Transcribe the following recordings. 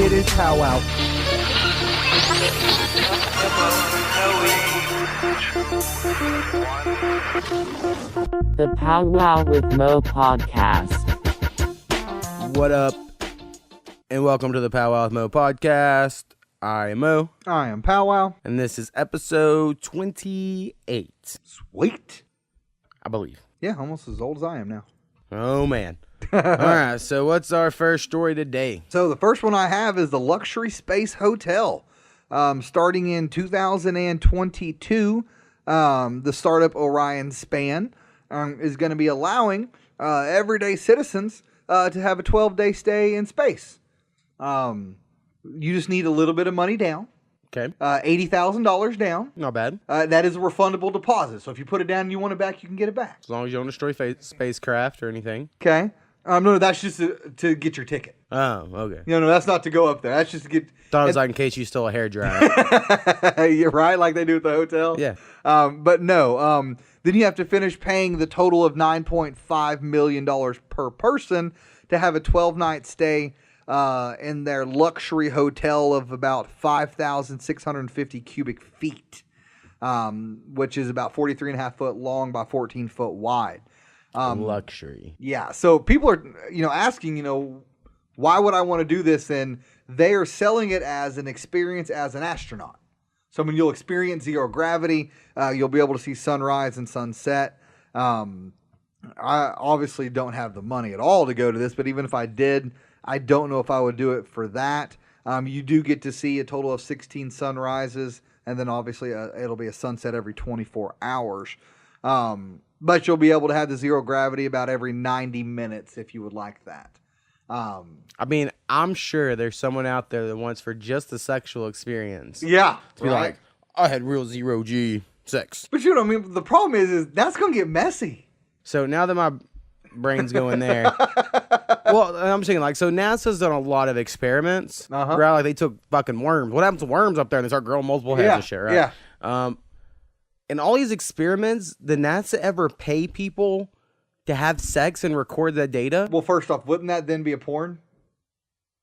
It is Powwow. The Powwow with Mo podcast. What up? And welcome to the Powwow with Mo podcast. I am Mo. I am Powwow. And this is episode 28. Sweet. I believe. Yeah, almost as old as I am now. Oh, man. All right, so what's our first story today? So the first one I have is the Luxury Space Hotel. Starting in 2022, the startup Orion Span is going to be allowing everyday citizens to have a 12-day stay in space. You just need a little bit of money down. Okay. $80,000 down. Not bad. That is a refundable deposit. So if you put it down and you want it back, you can get it back. As long as you don't destroy spacecraft or anything. Okay. No, that's just to get your ticket. Oh, okay. No, that's not to go up there. That's just to get... Thought it was like in case you stole a hairdryer. You're right, like they do at the hotel? Yeah. But no, then you have to finish paying the total of $9.5 million per person to have a 12-night stay in their luxury hotel of about 5,650 cubic feet, which is about 43.5 foot long by 14 foot wide. Luxury. Yeah, so people are, asking, why would I want to do this? And they are selling it as an experience as an astronaut. So when you'll experience zero gravity, you'll be able to see sunrise and sunset. I obviously don't have the money at all to go to this, but even if I did, I don't know if I would do it for that. You do get to see a total of 16 sunrises, and then obviously it'll be a sunset every 24 hours. But you'll be able to have the zero gravity about every 90 minutes if you would like that. I mean, I'm sure there's someone out there that wants for just the sexual experience. Yeah. To be like, I had real zero G sex. But the problem is that's going to get messy. So now that my brain's going there, well, I'm saying so NASA's done a lot of experiments, right? Like they took fucking worms. What happens to worms up there and they start growing multiple heads and shit, right? Yeah. In all these experiments, did NASA ever pay people to have sex and record that data? Well, first off, wouldn't that then be a porn?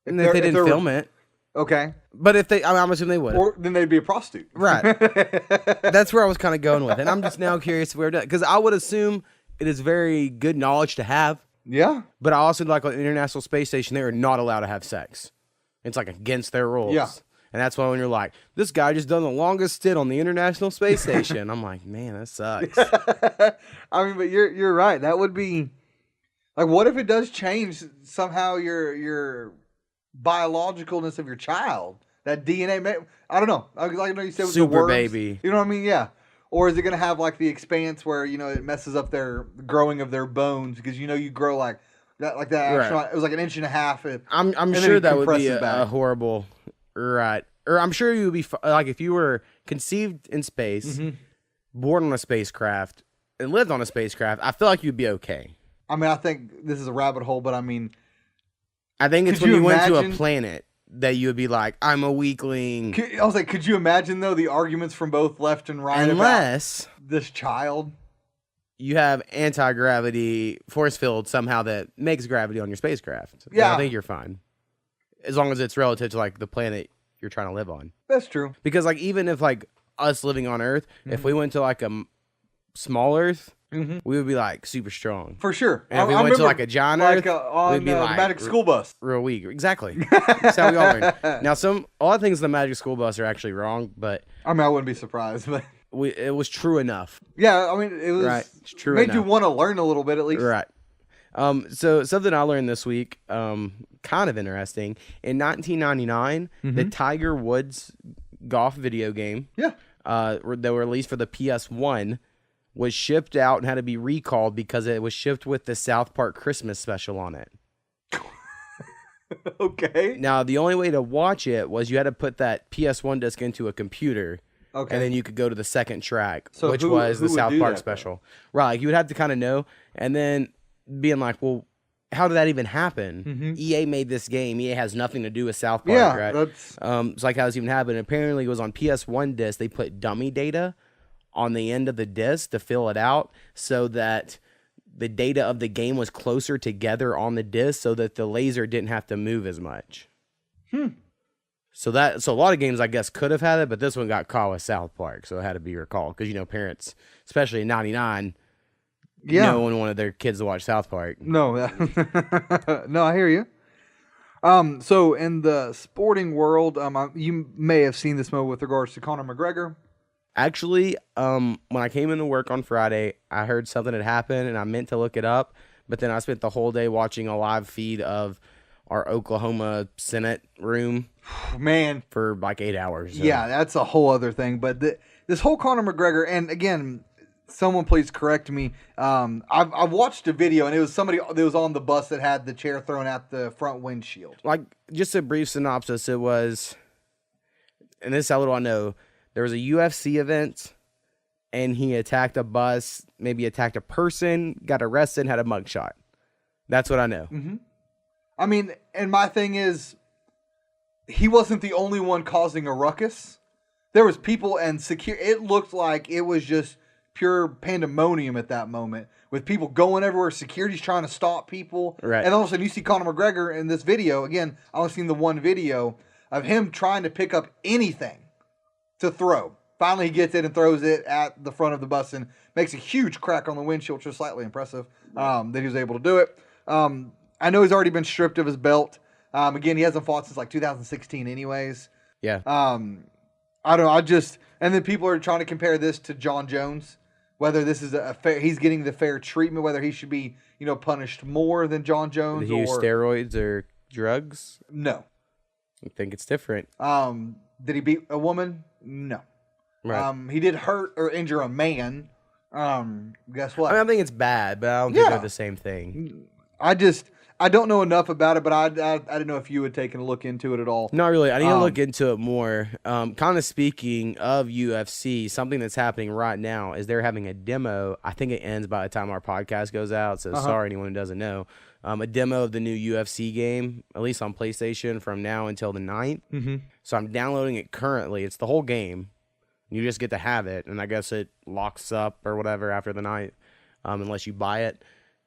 And if they didn't film it. Okay. But if I'm assuming they would. Or then they'd be a prostitute. Right. That's where I was kind of going with it. And I'm just now curious where it because I would assume it is very good knowledge to have. Yeah. But I also like on the International Space Station, they are not allowed to have sex. It's like against their rules. Yeah. And that's why when you're like, this guy just done the longest stint on the International Space Station. I'm like, man, that sucks. But you're right. That would be like, what if it does change somehow your biologicalness of your child? That DNA, I don't know. Like I know you said with Super the worms, baby. You know what I mean? Yeah. Or is it going to have like the expanse where, it messes up their growing of their bones because, you grow like that astronaut, right. It was like an inch and a half. I'm sure that would be a horrible, right. Or I'm sure you would be like if you were conceived in space, born on a spacecraft, and lived on a spacecraft, I feel like you'd be okay. I think this is a rabbit hole, but I think it's when you went to a planet that you would be like, I'm a weakling. I was like, could you imagine, though, the arguments from both left and right unless about this child? You have anti-gravity force field somehow that makes gravity on your spacecraft. Yeah. I think you're fine. As long as it's relative to, the planet you're trying to live on. That's true. Because, even if, us living on Earth, if we went to, a small Earth, we would be super strong for sure. And if we went to a giant Earth, on we'd be the Magic School Bus, real weak. Exactly. That's how we all learn. Now, a lot of things in the Magic School Bus are actually wrong, but I wouldn't be surprised. But it was true enough. Yeah, it was right. It's true. Made you want to learn a little bit at least. Right. So something I learned this week, kind of interesting. In 1999, the Tiger Woods golf video game, that were released for the PS1. Was shipped out and had to be recalled because it was shipped with the South Park Christmas special on it. Okay. Now, the only way to watch it was you had to put that PS1 disc into a computer. Okay. And then you could go to the second track, which was the South Park special. Though? Right. You would have to kind of know. And then being like, well, how did that even happen? EA made this game. EA has nothing to do with South Park, right? That's... it's like how this even happened. Apparently, it was on PS1 disc. They put dummy data on the end of the disc to fill it out so that the data of the game was closer together on the disc so that the laser didn't have to move as much. So a lot of games I guess could have had it, but this one got caught with South Park, so it had to be recalled because parents, especially in '99, no one wanted their kids to watch South Park. No, no, I hear you. So in the sporting world, you may have seen this move with regards to Conor McGregor. Actually, when I came into work on Friday, I heard something had happened, and I meant to look it up, but then I spent the whole day watching a live feed of our Oklahoma Senate room, man, for like 8 hours. So. Yeah, that's a whole other thing. But this whole Conor McGregor, and again, someone please correct me. I've watched a video, and it was somebody that was on the bus that had the chair thrown at the front windshield. Like, just a brief synopsis, it was, and this is how little I know, there was a UFC event, and he attacked a bus, maybe attacked a person, got arrested, and had a mugshot. That's what I know. Mm-hmm. I mean, and my thing is, he wasn't the only one causing a ruckus. There was people and it looked like it was just pure pandemonium at that moment, with people going everywhere. Security's trying to stop people. Right. And all of a sudden you see Conor McGregor in this video. Again, I only seen the one video of him trying to pick up anything to throw. Finally, he gets it and throws it at the front of the bus and makes a huge crack on the windshield, which was slightly impressive that he was able to do it. I know he's already been stripped of his belt. Again, he hasn't fought since like 2016 anyways. Yeah. I don't know. And then people are trying to compare this to John Jones, whether this is he's getting the fair treatment, whether he should be, punished more than John Jones. Did he use steroids or drugs? No. I think it's different. Did he beat a woman? No. Right. He did hurt or injure a man. Guess what? I think it's bad, but I don't think they're the same thing. I don't know enough about it, but I didn't know if you had taken a look into it at all. Not really. I need to look into it more. Kind of speaking of UFC, something that's happening right now is they're having a demo. I think it ends by the time our podcast goes out, so sorry anyone who doesn't know. A demo of the new UFC game, at least on PlayStation, from now until the 9th. Mm-hmm. So I'm downloading it currently. It's the whole game. You just get to have it, and I guess it locks up or whatever after the 9th, unless you buy it.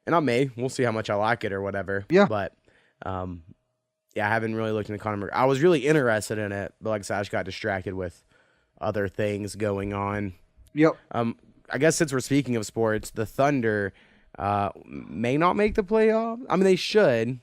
And we'll see how much I like it or whatever. Yeah. But, I haven't really looked into Conor McGregor. I was really interested in it, but like I said, I just got distracted with other things going on. Yep. I guess since we're speaking of sports, the Thunder may not make the playoffs. I mean, they should.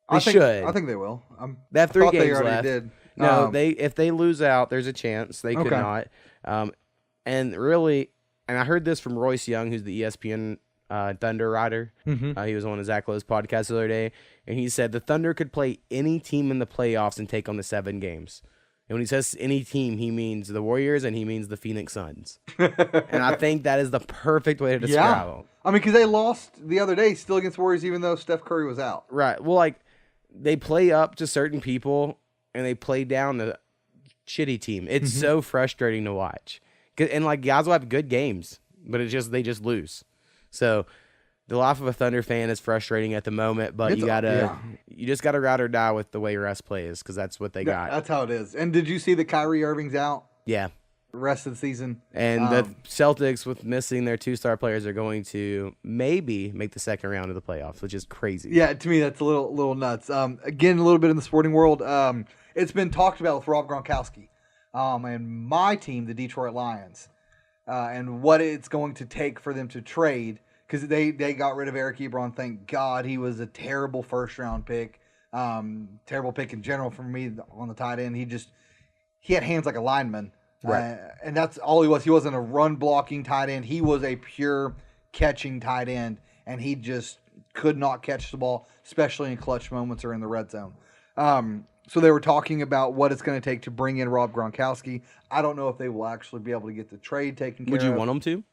I think they will. They have 3 games they already left. Did. No, if they lose out, there's a chance they could not. And really, and I heard this from Royce Young, who's the ESPN Thunder writer. Mm-hmm. He was on his Zach Lowe's podcast the other day, and he said the Thunder could play any team in the playoffs and take on the 7 games. And when he says any team, he means the Warriors and he means the Phoenix Suns. And I think that is the perfect way to describe them. I mean, because they lost the other day still against Warriors, even though Steph Curry was out. Right. Well, like, they play up to certain people and they play down the shitty team. It's so frustrating to watch. And, like, guys will have good games, but they just lose. So the life of a Thunder fan is frustrating at the moment, but you just gotta ride or die with the way Russ plays, because that's what they got. That's how it is. And did you see that Kyrie Irving's out? Yeah. The rest of the season. And the Celtics, with missing their 2-star players, are going to maybe make the second round of the playoffs, which is crazy. Yeah, to me that's a little nuts. Again, a little bit in the sporting world. It's been talked about with Rob Gronkowski, and my team, the Detroit Lions. And what it's going to take for them to trade, because they got rid of Eric Ebron. Thank God. He was a terrible first-round pick, terrible pick in general for me on the tight end. He had hands like a lineman, right? And that's all he was. He wasn't a run-blocking tight end. He was a pure catching tight end, and he just could not catch the ball, especially in clutch moments or in the red zone. So they were talking about what it's going to take to bring in Rob Gronkowski. I don't know if they will actually be able to get the trade taken care of. Would you want them to?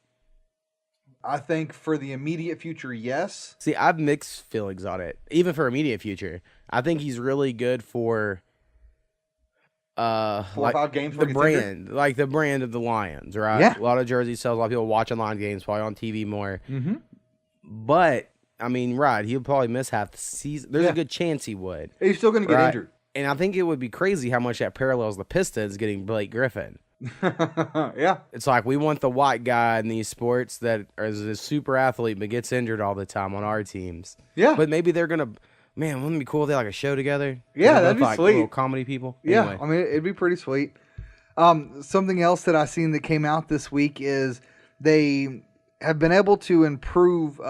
I think for the immediate future, yes. See, I've mixed feelings on it. Even for immediate future, I think he's really good for 4 or 5 games. The brand, like the brand of the Lions, right? Yeah. A lot of jerseys sales. A lot of people watch online games, probably on TV more. Mm-hmm. But I mean, right? He'll probably miss half the season. There's a good chance he would. He's still going to get injured. And I think it would be crazy how much that parallels the Pistons getting Blake Griffin. Yeah. It's like we want the white guy in these sports that is a super athlete but gets injured all the time on our teams. Yeah. But maybe they're going to Man, wouldn't it be cool if they had like a show together? Yeah, that'd be like, sweet. Little comedy people. Yeah, Anyway. I mean, it'd be pretty sweet. Something else that I seen that came out this week is they have been able to improve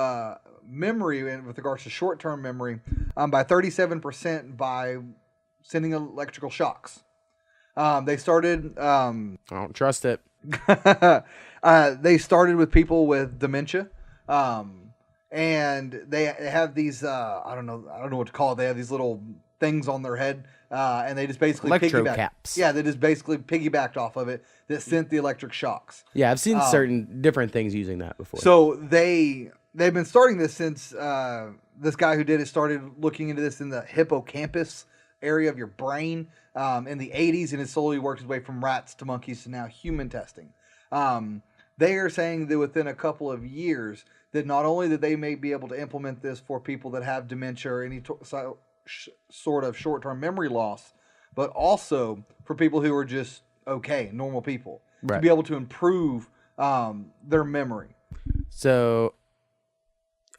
memory with regards to short-term memory by 37% by sending electrical shocks. They started. I don't trust it. They started with people with dementia, and they have these. I don't know what to call it. They have these little things on their head, and they just basically caps. Yeah, they just basically piggybacked off of it that sent the electric shocks. Yeah, I've seen certain different things using that before. So they've been starting this since this guy who did it started looking into this in the hippocampus area of your brain in the 80s, and it slowly worked its way from rats to monkeys to now human testing. They are saying that within a couple of years that not only that they may be able to implement this for people that have dementia or any sort of short-term memory loss, but also for people who are just normal people, to be able to improve their memory. So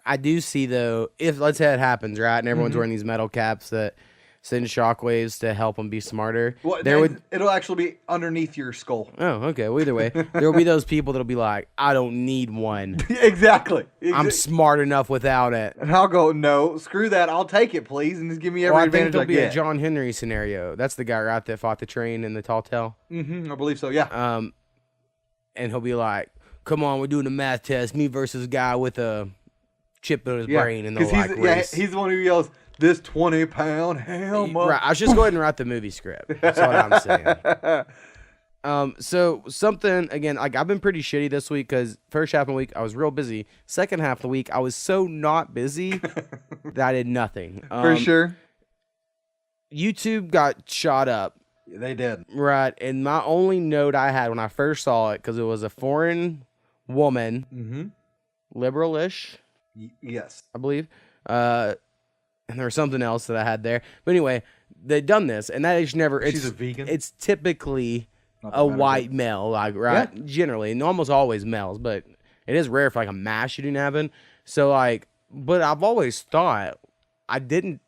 I do see, though, if let's say it happens, right, and everyone's wearing these metal caps that send shockwaves to help them be smarter. Well, it'll actually be underneath your skull. Oh, okay. Well, either way, there will be those people that'll be like, I don't need one. Exactly. I'm smart enough without it. And I'll go, no, screw that. I'll take it, please, and just give me every advantage I think get. there'll be a John Henry scenario. That's the guy, right, that fought the train in the Tall Tale. I believe so, yeah. And he'll be like, come on, we're doing a math test. Me versus a guy with a chip in his brain. And they'll race. He's the one who yells, this 20-pound helmet. Right, I was just go ahead and write the movie script. That's what I'm saying. So something, again, like I've been pretty shitty this week because first half of the week I was real busy. Second half of the week I was so not busy that I did nothing. For sure. YouTube got shot up. Yeah, they did. Right, and my only note I had when I first saw it, because it was a foreign woman, liberal-ish, yes, I believe, and there was something else that I had there. But anyway, they've done this, and that is never... She's a vegan? It's typically a white male, like, right? Yeah. Generally, and almost always males, but it is rare for, like, a mass shooting to happen. So, like, but I've always thought it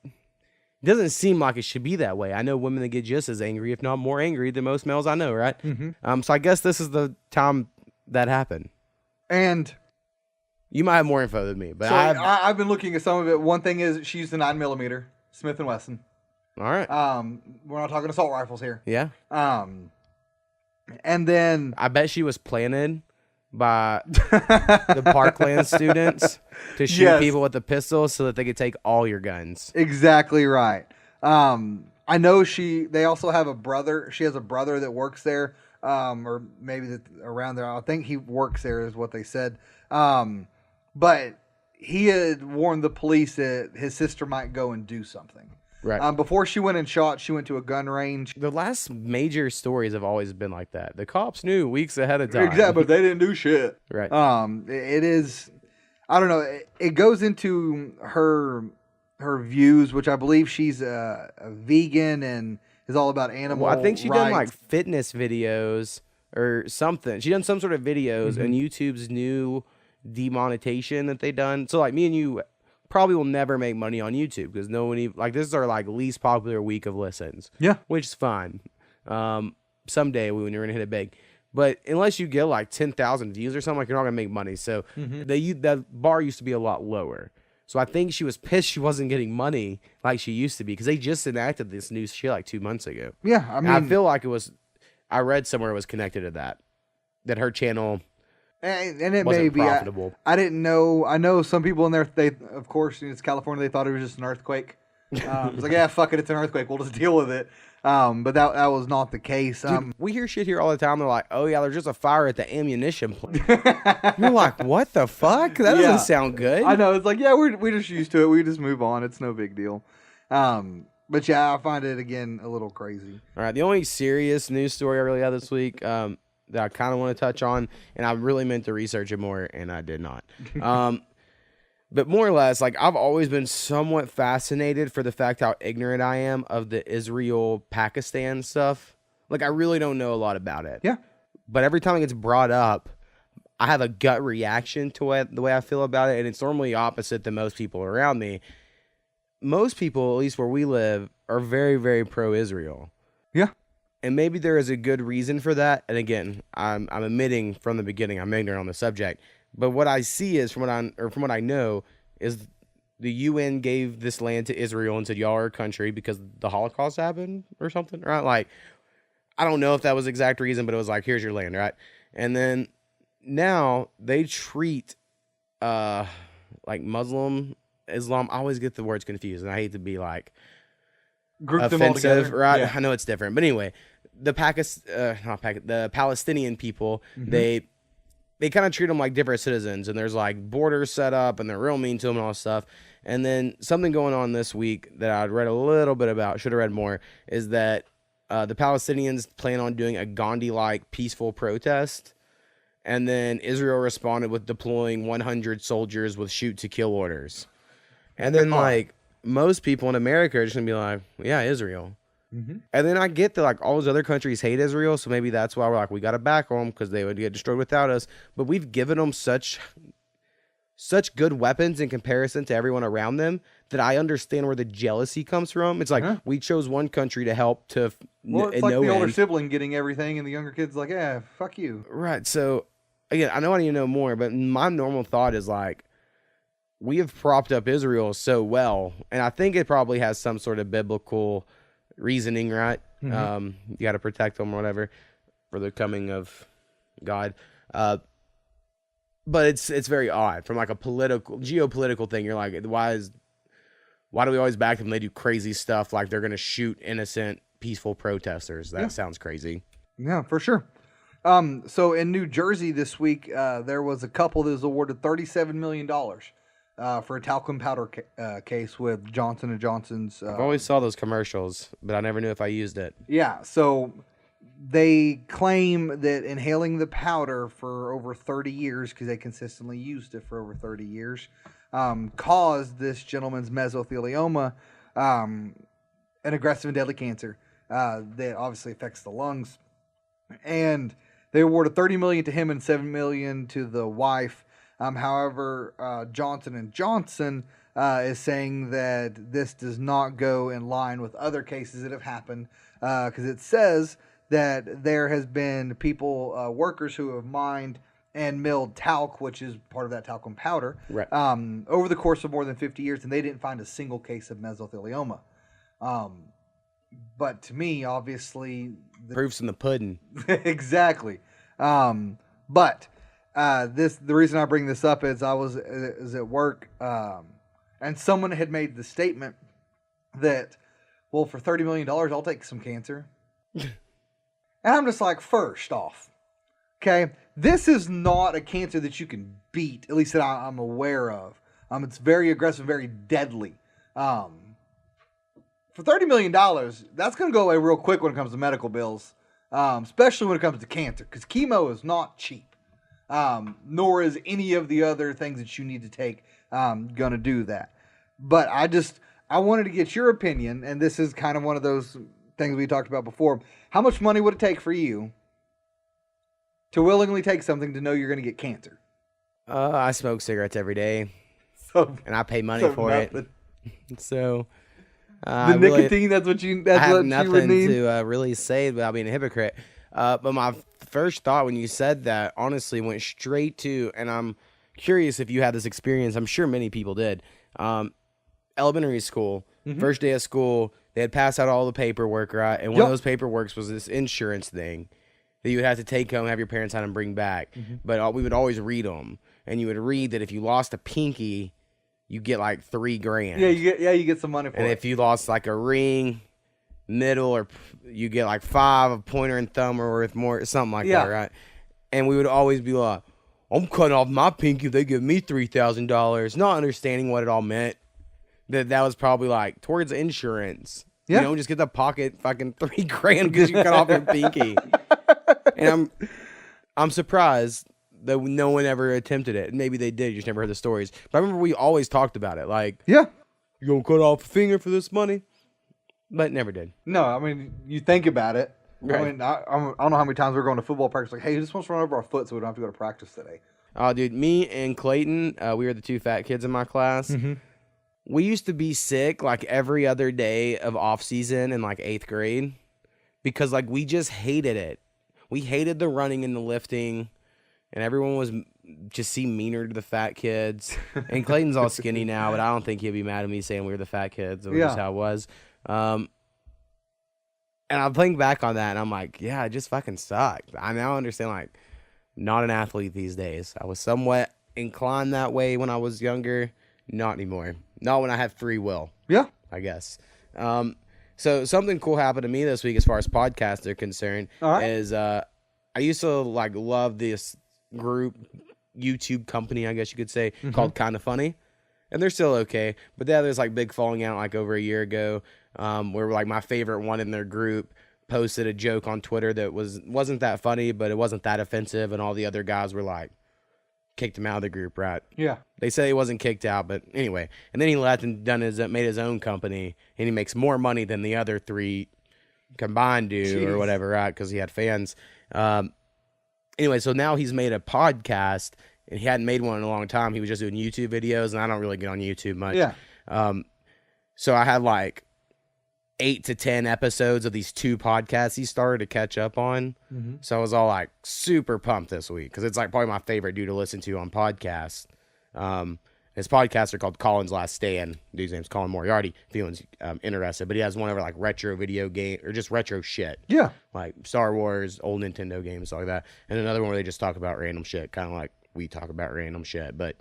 doesn't seem like it should be that way. I know women that get just as angry, if not more angry, than most males I know, right? So I guess this is the time that happened. And... you might have more info than me, but so I've been looking at some of it. One thing is she used a 9mm Smith & Wesson. All right. We're not talking assault rifles here. Yeah. And then I bet she was planted by the Parkland students to shoot people with a pistol so that they could take all your guns. Exactly right. I know they also have a brother. She has a brother that works there, or maybe around there. I think he works there is what they said. But he had warned the police that his sister might go and do something. Right. Before she went and shot, she went to a gun range. The last major stories have always been like that. The cops knew weeks ahead of time. Exactly, but they didn't do shit. Right. It is, I don't know. It goes into her views, which I believe she's a vegan and is all about animal rights. I think she done like fitness videos or something. She done some sort of videos, and YouTube's new demonetization that they done. So like me and you probably will never make money on YouTube because no one even, like, this is our like least popular week of listens. Yeah, which is fine. Someday when you're gonna hit it big, but unless you get like 10,000 views or something, like, you're not gonna make money. So that bar used to be a lot lower. So I think she was pissed she wasn't getting money like she used to be because they just enacted this new shit like 2 months ago. Yeah, I mean, and I feel like it was. I read somewhere it was connected to that her channel. And it may be profitable. I didn't know. I know some people in there. They, of course, it's California. They thought it was just an earthquake. It's like, yeah, fuck it. It's an earthquake. We'll just deal with it. But that was not the case. Dude, we hear shit here all the time. They're like, "Oh yeah, there's just a fire at the ammunition plant." You're like, "What the fuck? That doesn't sound good." I know. It's like, yeah, we're just used to it. We just move on. It's no big deal. But yeah, I find it again a little crazy. All right, the only serious news story I really had this week. That I kind of want to touch on, and I really meant to research it more, and I did not. But more or less, like, I've always been somewhat fascinated for the fact how ignorant I am of the Israel-Pakistan stuff. Like, I really don't know a lot about it. Yeah. But every time it gets brought up, I have a gut reaction to it, the way I feel about it, and it's normally opposite than most people around me. most people, at least where we live, are very, very pro-Israel. Yeah. And maybe there is a good reason for that. And again, I'm admitting from the beginning I'm ignorant on the subject. But what I see is from what I know is the UN gave this land to Israel and said y'all are a country because the Holocaust happened or something, right? Like, I don't know if that was the exact reason, but it was like, here's your land, right? And then now they treat like Muslim Islam. I always get the words confused, and I hate to be like group them all together, right? Yeah. I know it's different, but anyway, the Palestinian people, they kind of treat them like different citizens, and there's like borders set up, and they're real mean to them and all this stuff. And then something going on this week that I'd read a little bit about, should have read more, is that the Palestinians plan on doing a Gandhi-like peaceful protest, and then Israel responded with deploying 100 soldiers with shoot-to-kill orders. And then like most people in America are just gonna be like, yeah, Israel. And then I get that like all those other countries hate Israel, so maybe that's why we're like, we got to back them because they would get destroyed without us. But we've given them such good weapons in comparison to everyone around them that I understand where the jealousy comes from. It's like we chose one country to help to it's like the older sibling getting everything, and the younger kid's like, yeah, fuck you. Right. So again, I know I need to know more, but my normal thought is like, we have propped up Israel so well, and I think it probably has some sort of biblical reasoning, right? You got to protect them or whatever for the coming of God. But it's very odd from like a geopolitical thing. You're like, why do we always back them? They do crazy stuff like they're going to shoot innocent, peaceful protesters. That sounds crazy. Yeah, for sure. So in New Jersey this week, there was a couple that was awarded $37 million for a talcum powder case with Johnson & Johnson's. I always saw those commercials, but I never knew if I used it. Yeah, so they claim that inhaling the powder for over 30 years, because they consistently used it for over 30 years, caused this gentleman's mesothelioma, an aggressive and deadly cancer that obviously affects the lungs. And they awarded $30 million to him and $7 million to the wife. However, Johnson & Johnson is saying that this does not go in line with other cases that have happened, because it says that there has been people, workers who have mined and milled talc, which is part of that talcum powder, right, over the course of more than 50 years, and they didn't find a single case of mesothelioma. But to me, obviously... proof's in the pudding. Exactly. But... the reason I bring this up is I was at work, and someone had made the statement that, well, for $30 million, I'll take some cancer. And I'm just like, first off, okay, this is not a cancer that you can beat, at least that I'm aware of. It's very aggressive, very deadly. For $30 million, that's going to go away real quick when it comes to medical bills, especially when it comes to cancer, because chemo is not cheap. Nor is any of the other things that you need to take going to do that. But I wanted to get your opinion, and this is kind of one of those things we talked about before. How much money would it take for you to willingly take something to know you're going to get cancer? I smoke cigarettes every day, and I pay money for nothing. it. So the nicotine, that's what you would need? Nothing to really say without being a hypocrite. But my first thought when you said that, honestly, went straight to, and I'm curious if you had this experience. I'm sure many people did. Elementary school, first day of school, they had passed out all the paperwork, right? And one of those paperworks was this insurance thing that you would have to take home, have your parents sign and bring back. But we would always read them, and you would read that if you lost a pinky, you get like $3,000. Yeah, you get some money for it. And if you lost like a ring, middle, or you get like 5, a pointer and thumb are worth more, something like that, right? And we would always be like, I'm cutting off my pinky if they give me $3,000, not understanding what it all meant. That was probably like towards insurance. You know, just get the pocket fucking $3,000 because you cut off your pinky. And I'm surprised that no one ever attempted it. Maybe they did, you just never heard the stories. But I remember we always talked about it, like, you gonna cut off a finger for this money? But never did. No, I mean, you think about it. Right. I mean, I don't know how many times we're going to football practice, like, hey, who just wants to run over our foot so we don't have to go to practice today? Oh, dude, me and Clayton, we were the 2 fat kids in my class. we used to be sick like every other day of off season in like 8th grade because like we just hated it. We hated the running and the lifting, and everyone was just seemed meaner to the fat kids. And Clayton's all skinny now, but I don't think he'd be mad at me saying we were the fat kids. It was just how it was. And I'm thinking back on that, and I'm like, yeah, it just fucking sucked. I now understand, like, not an athlete these days. I was somewhat inclined that way when I was younger. Not anymore. Not when I have free will. Yeah. I guess. So something cool happened to me this week as far as podcasts are concerned. Is I used to like love this group YouTube company, I guess you could say, called Kinda Funny. And they're still okay. But yeah, there's like big falling out like over a year ago, where like my favorite one in their group posted a joke on Twitter that wasn't that funny, but it wasn't that offensive, and all the other guys were like, kicked him out of the group, right? Yeah. They say he wasn't kicked out, but anyway. And then he left and made his own company, and he makes more money than the other 3 combined do or whatever, right? Because he had fans. Anyway, so now he's made a podcast, and he hadn't made one in a long time. He was just doing YouTube videos, and I don't really get on YouTube much. Yeah. So I had like 8 to 10 episodes of these 2 podcasts he started to catch up on. So I was all like super pumped this week because it's like probably my favorite dude to listen to on podcasts. His podcasts are called Colin's Last Stand. Dude's name's Colin Moriarty, if anyone's interested. But he has one over like retro video game or just retro shit. Yeah. Like Star Wars, old Nintendo games, stuff like that. And another one where they just talk about random shit, kind of like we talk about random shit. But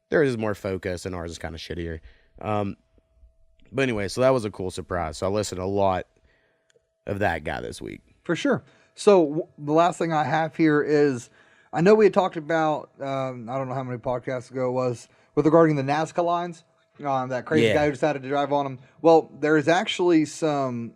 theirs is more focused and ours is kind of shittier. But anyway, so that was a cool surprise. So I listened to a lot of that guy this week. For sure. So the last thing I have here is, I know we had talked about, I don't know how many podcasts ago it was, with regarding the Nazca lines, that crazy guy who decided to drive on them. Well, there's actually some,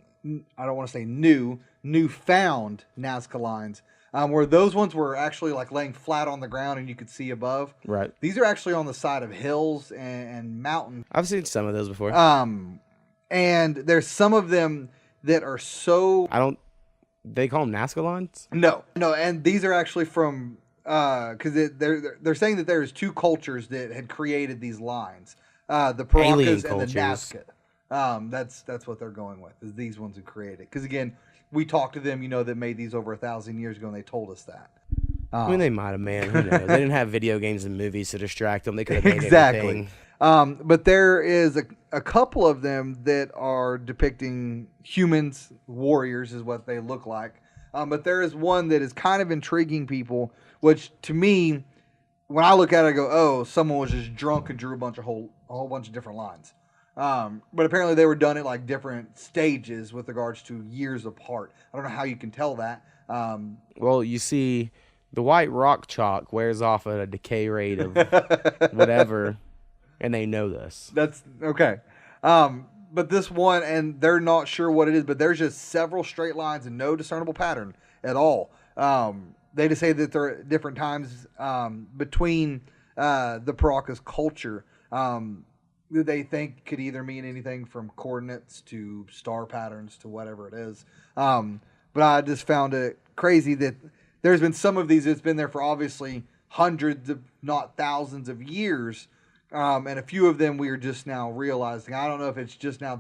I don't want to say newfound Nazca lines, where those ones were actually like laying flat on the ground and you could see above. Right. These are actually on the side of hills and mountains. I've seen some of those before. And there's some of them that are so... They call them Nazca lines? No, and these are actually from... Because they're saying that there's 2 cultures that had created these lines. The Paracas and the Nazca. That's what they're going with, is these ones who created it. Because again... We talked to them, that made these over 1,000 years ago, and they told us that. I mean, they might have, man. Who knows? They didn't have video games and movies to distract them. They could have made anything. But there is a couple of them that are depicting humans, warriors is what they look like. But there is one that is kind of intriguing people, which to me, when I look at it, I go, oh, someone was just drunk and drew a whole bunch of different lines. But apparently they were done at like different stages with regards to years apart. I don't know how you can tell that. Well, you see, the white rock chalk wears off at a decay rate of whatever, and they know this. That's okay. But this one, and they're not sure what it is, but there's just several straight lines and no discernible pattern at all. They just say that there are different times between the Paracas culture. That they think could either mean anything from coordinates to star patterns to whatever it is. But I just found it crazy that there's been some of these that's been there for obviously hundreds, if not thousands of years. And a few of them we are just now realizing. I don't know if it's just now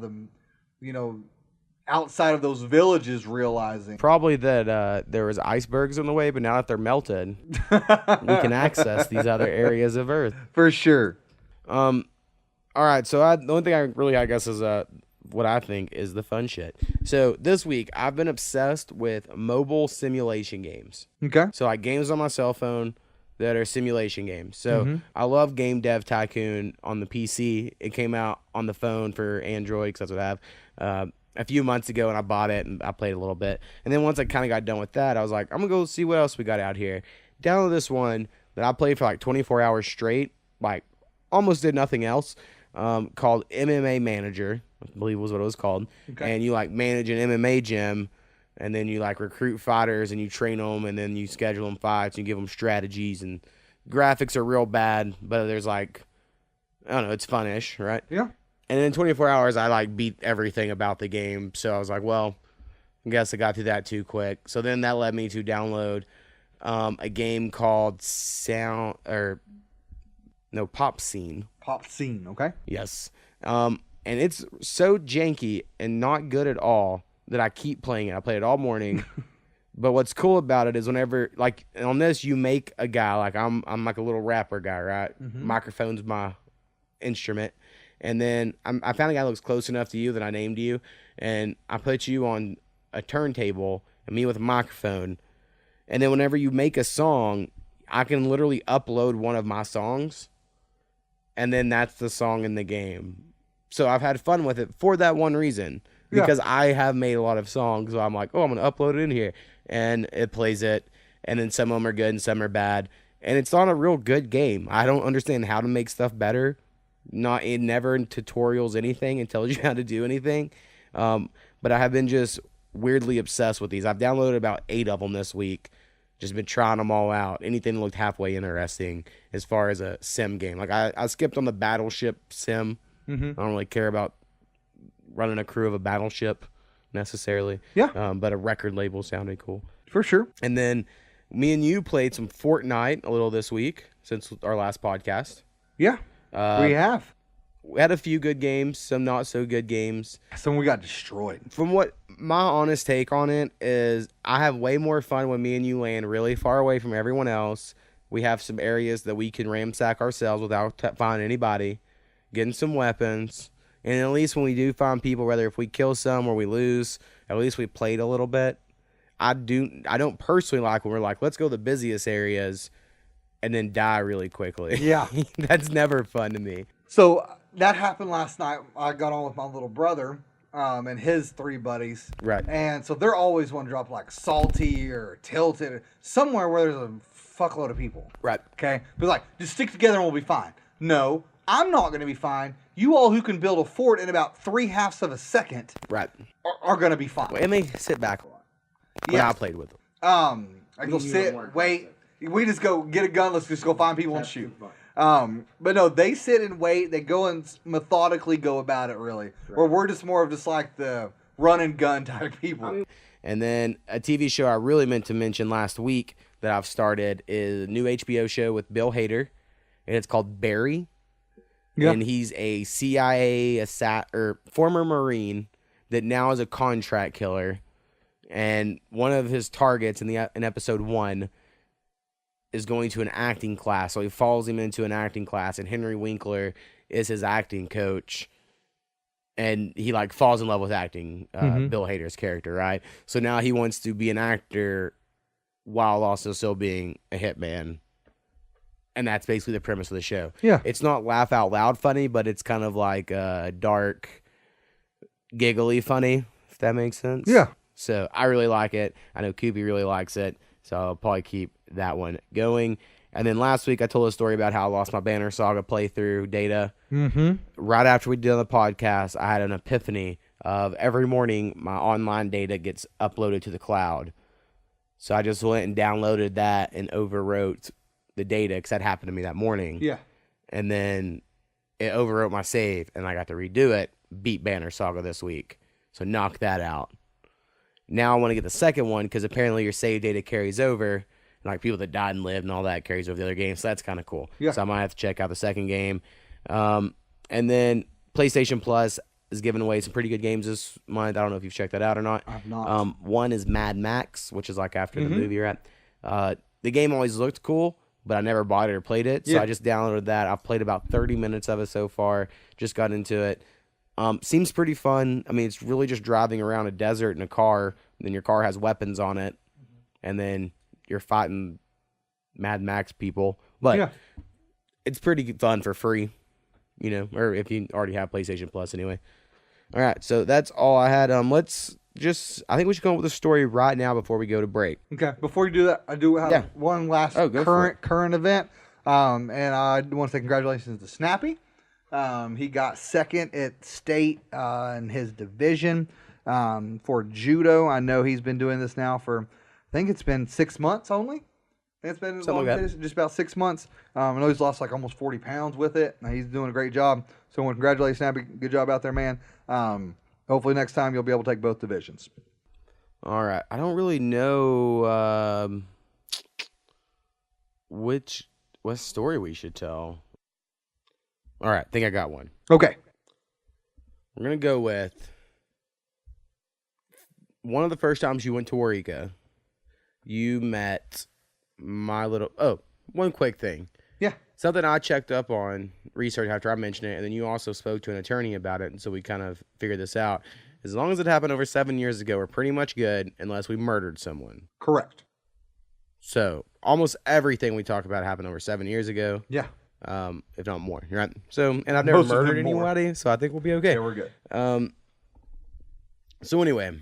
outside of those villages realizing. Probably that there was icebergs in the way, but now that they're melted, we can access these other areas of Earth. For sure. All right, so the only thing I guess is what I think is the fun shit. So this week, I've been obsessed with mobile simulation games. Okay. So like games on my cell phone that are simulation games. So I love Game Dev Tycoon on the PC. It came out on the phone for Android because that's what I have. A few months ago, and I bought it, and I played a little bit. And then once I kind of got done with that, I was like, I'm going to go see what else we got out here. Downloaded this one that I played for like 24 hours straight, like almost did nothing else. Called MMA Manager, I believe was what it was called. Okay. And you like manage an MMA gym, and then you like recruit fighters and you train them, and then you schedule them fights, and you give them strategies, and graphics are real bad, but there's like, I don't know, it's fun-ish, right? Yeah. And in 24 hours, I like beat everything about the game. So I was like, well, I guess I got through that too quick. So then that led me to download a game called Pop Scene. Pop Scene, okay. Yes. And it's so janky and not good at all that I keep playing it. I play it all morning. But what's cool about it is whenever, like, on this, you make a guy. Like, I'm like a little rapper guy, right? Mm-hmm. Microphone's my instrument. And then I found a guy that looks close enough to you that I named you. And I put you on a turntable and me with a microphone. And then whenever you make a song, I can literally upload one of my songs. And then that's the song in the game. So I've had fun with it for that one reason. Because I have made a lot of songs. So I'm like, oh, I'm going to upload it in here. And it plays it. And then some of them are good and some are bad. And it's not a real good game. I don't understand how to make stuff better. Never in tutorials, anything. It tells you how to do anything. But I have been just weirdly obsessed with these. I've downloaded about 8 of them this week. Just been trying them all out. Anything that looked halfway interesting as far as a sim game. Like I skipped on the battleship sim. Mm-hmm. I don't really care about running a crew of a battleship necessarily. Yeah. But a record label sounded cool. For sure. And then me and you played some Fortnite a little this week since our last podcast. Yeah. We have. We had a few good games, some not so good games. Some we got destroyed. From what my honest take on it is, I have way more fun when me and you land really far away from everyone else. We have some areas that we can ransack ourselves without finding anybody, getting some weapons. And at least when we do find people, whether if we kill some or we lose, at least we played a little bit. I don't personally like when we're like, let's go to the busiest areas and then die really quickly. Yeah. That's never fun to me. So that happened last night. I got on with my little brother and his 3 buddies. Right. And so they're always want to drop like Salty or Tilted, somewhere where there's a fuckload of people. Right. Okay? But like, just stick together and we'll be fine. No, I'm not going to be fine. You all who can build a fort in about 3/2 of a second Right. are going to be fine. Well, and they sit back a lot. When I played with them. I go sit, wait. We just go get a gun. Let's just go find people and shoot. But no, they sit and wait. They go and methodically go about it, really. Right. Where we're just more of just like the run and gun type people. And then a TV show I really meant to mention last week that I've started is a new HBO show with Bill Hader, and it's called Barry. Yeah. And he's a CIA former Marine that now is a contract killer. And one of his targets in episode 1 is going to an acting class. So he follows him into an acting class, and Henry Winkler is his acting coach. And he like falls in love with acting, Bill Hader's character, right? So now he wants to be an actor while also still being a hitman. And that's basically the premise of the show. Yeah. It's not laugh out loud funny, but it's kind of like dark, giggly funny, if that makes sense. Yeah. So I really like it. I know Koopy really likes it. So I'll probably keep that one going. And then last week I told a story about how I lost my Banner Saga playthrough data. Mm-hmm. Right after we did on the podcast, I had an epiphany of every morning my online data gets uploaded to the cloud. So I just went and downloaded that and overwrote the data because that happened to me that morning. Yeah. And then it overwrote my save and I got to redo it, beat Banner Saga this week. So knock that out. Now I want to get the second one because apparently your save data carries over. And like people that died and lived and all that carries over the other games. So that's kind of cool. Yeah. So I might have to check out the second game. And then PlayStation Plus is giving away some pretty good games this month. I don't know if you've checked that out or not. I've not. One is Mad Max, which is like after the movie you're at. The game always looked cool, but I never bought it or played it. So I just downloaded that. I've played about 30 minutes of it so far. Just got into it. Seems pretty fun. I mean, it's really just driving around a desert in a car. Then your car has weapons on it. And then you're fighting Mad Max people. But it's pretty fun for free, you know, or if you already have PlayStation Plus anyway. All right, so that's all I had. I think we should come up with a story right now before we go to break. Okay, before you do that, I do have one last current event. And I want to say congratulations to Snappy. He got second at state in his division for judo. I know he's been doing this now for, I think it's been 6 months only. It's been just about 6 months. I know he's lost like almost 40 pounds with it. He's doing a great job. So I want to congratulate Snappy. Good job out there, man. Hopefully next time you'll be able to take both divisions. All right. I don't really know what story we should tell. All right. I think I got one. Okay. We're going to go with one of the first times you went to Waurika, you met one quick thing. Yeah. Something I checked up on research after I mentioned it, and then you also spoke to an attorney about it, and so we kind of figured this out. As long as it happened over 7 years ago, we're pretty much good unless we murdered someone. Correct. So almost everything we talk about happened over 7 years ago. Yeah. If not more. Right? So, and I've never murdered anybody, so I think we'll be okay. Yeah, we're good. So anyway,